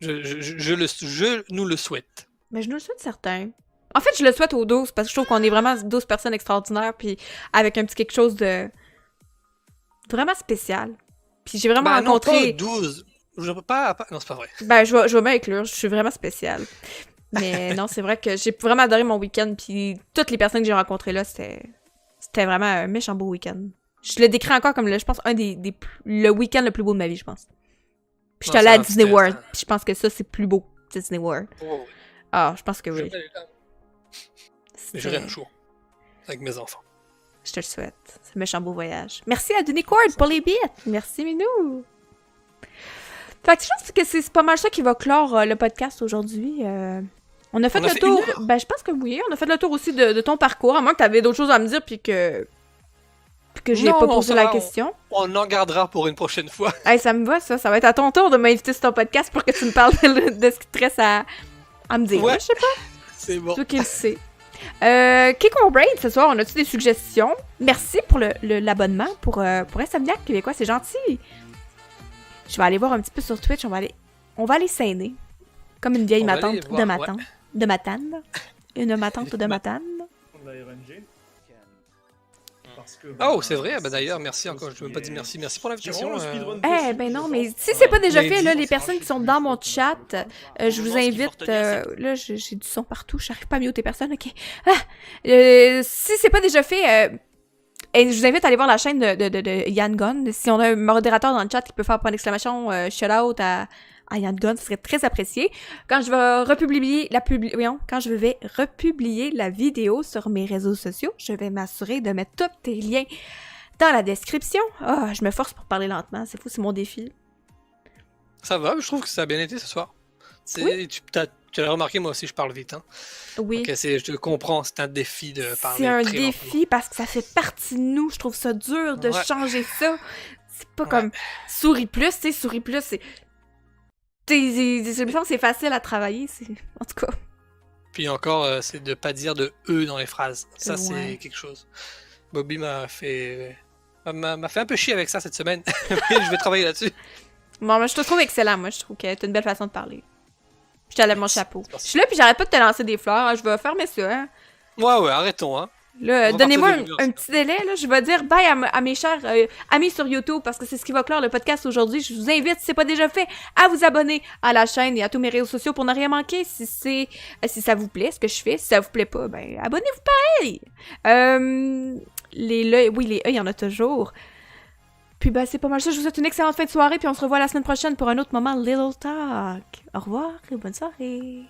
Je nous le souhaite. Mais je nous le souhaite certain. En fait, je le souhaite aux 12 parce que je trouve qu'on est vraiment 12 personnes extraordinaires puis avec un petit quelque chose de vraiment spécial. Puis j'ai vraiment rencontré... Non, pas 12. Je peux pas... Non, c'est pas vrai. Ben, je vais m'inclure. Je suis vraiment spéciale. Mais non, c'est vrai que j'ai vraiment adoré mon week-end puis toutes les personnes que j'ai rencontrées là, c'était vraiment un méchant beau week-end. Je le décris encore comme, je pense, le week-end le plus beau de ma vie, je pense. Puis j'étais allée à Disney World, puis je pense que ça, c'est plus beau, Disney World. Oh, oui. Ah, je pense que oui. J'irai un jour, avec mes enfants. Je te le souhaite. C'est un méchant beau voyage. Merci à Dunicord pour les bits. Merci, Minou. Fait que je pense que c'est pas mal ça qui va clore le podcast aujourd'hui. On a fait le tour. Ben, je pense que oui. On a fait le tour aussi de ton parcours, à moins que t'avais d'autres choses à me dire, puis que j'ai pas posé la question. On en gardera pour une prochaine fois. Hey, ça me va, ça. Ça va être à ton tour de m'inviter sur ton podcast pour que tu me parles de ce qui te reste à me dire. Ouais, je sais pas. C'est bon. Toi qui le sais. Qui qu'on raid ce soir? On a-tu des suggestions? Merci pour l'abonnement pour Insomniac Québécois. C'est gentil. Je vais aller voir un petit peu sur Twitch. On va aller scéner. Comme une vieille matante de Matane. Ouais. De Matane. Une matante de Matane. Oh, c'est vrai. Ben d'ailleurs, merci encore. Je ne t'ai même pas dit merci. Merci pour l'invitation. Eh ben non, mais si c'est pas déjà fait, là, les personnes qui sont dans mon chat, je vous invite. Là, j'ai du son partout. Je n'arrive pas à muter personne. Ok. Si c'est pas déjà fait, je vous invite à aller voir la chaîne de Yann Gunn. Si on a un modérateur dans le chat qui peut faire point d'exclamation shout out à Yann Gunn, ce serait très apprécié. Quand je vais republier la vidéo sur mes réseaux sociaux, je vais m'assurer de mettre tous tes liens dans la description. Je me force pour parler lentement, c'est fou, c'est mon défi. Ça va, je trouve que ça a bien été ce soir. Oui. Tu l'as remarqué, moi aussi, je parle vite. Hein? Oui. Donc, je te comprends, c'est un défi de parler. C'est un défi parce que ça fait partie de nous. Je trouve ça dur de changer ça. C'est pas comme Souris Plus, tu sais, Souris Plus, c'est... c'est facile à travailler, en tout cas. Puis encore, c'est de pas dire de « e » dans les phrases. Ça, c'est quelque chose. Bobby m'a fait un peu chier avec ça cette semaine. Je vais travailler là-dessus. Bon, moi, je te trouve excellent, moi. Je trouve que t'as une belle façon de parler. Je te lève mon chapeau. Je suis là, puis j'arrête pas de te lancer des fleurs. Hein. Je vais fermer ça, hein. Ouais, arrêtons, hein. Là, donnez-moi un petit délai, là. Je vais dire bye à mes chers amis sur YouTube, parce que c'est ce qui va clore le podcast aujourd'hui. Je vous invite, si c'est pas déjà fait, à vous abonner à la chaîne et à tous mes réseaux sociaux pour ne rien manquer. Si ça vous plaît, ce que je fais. Si ça vous plaît pas, ben, abonnez-vous pareil! Les E, il y en a toujours. Puis ben, c'est pas mal ça. Je vous souhaite une excellente fin de soirée, puis on se revoit la semaine prochaine pour un autre moment Little Talk. Au revoir et bonne soirée!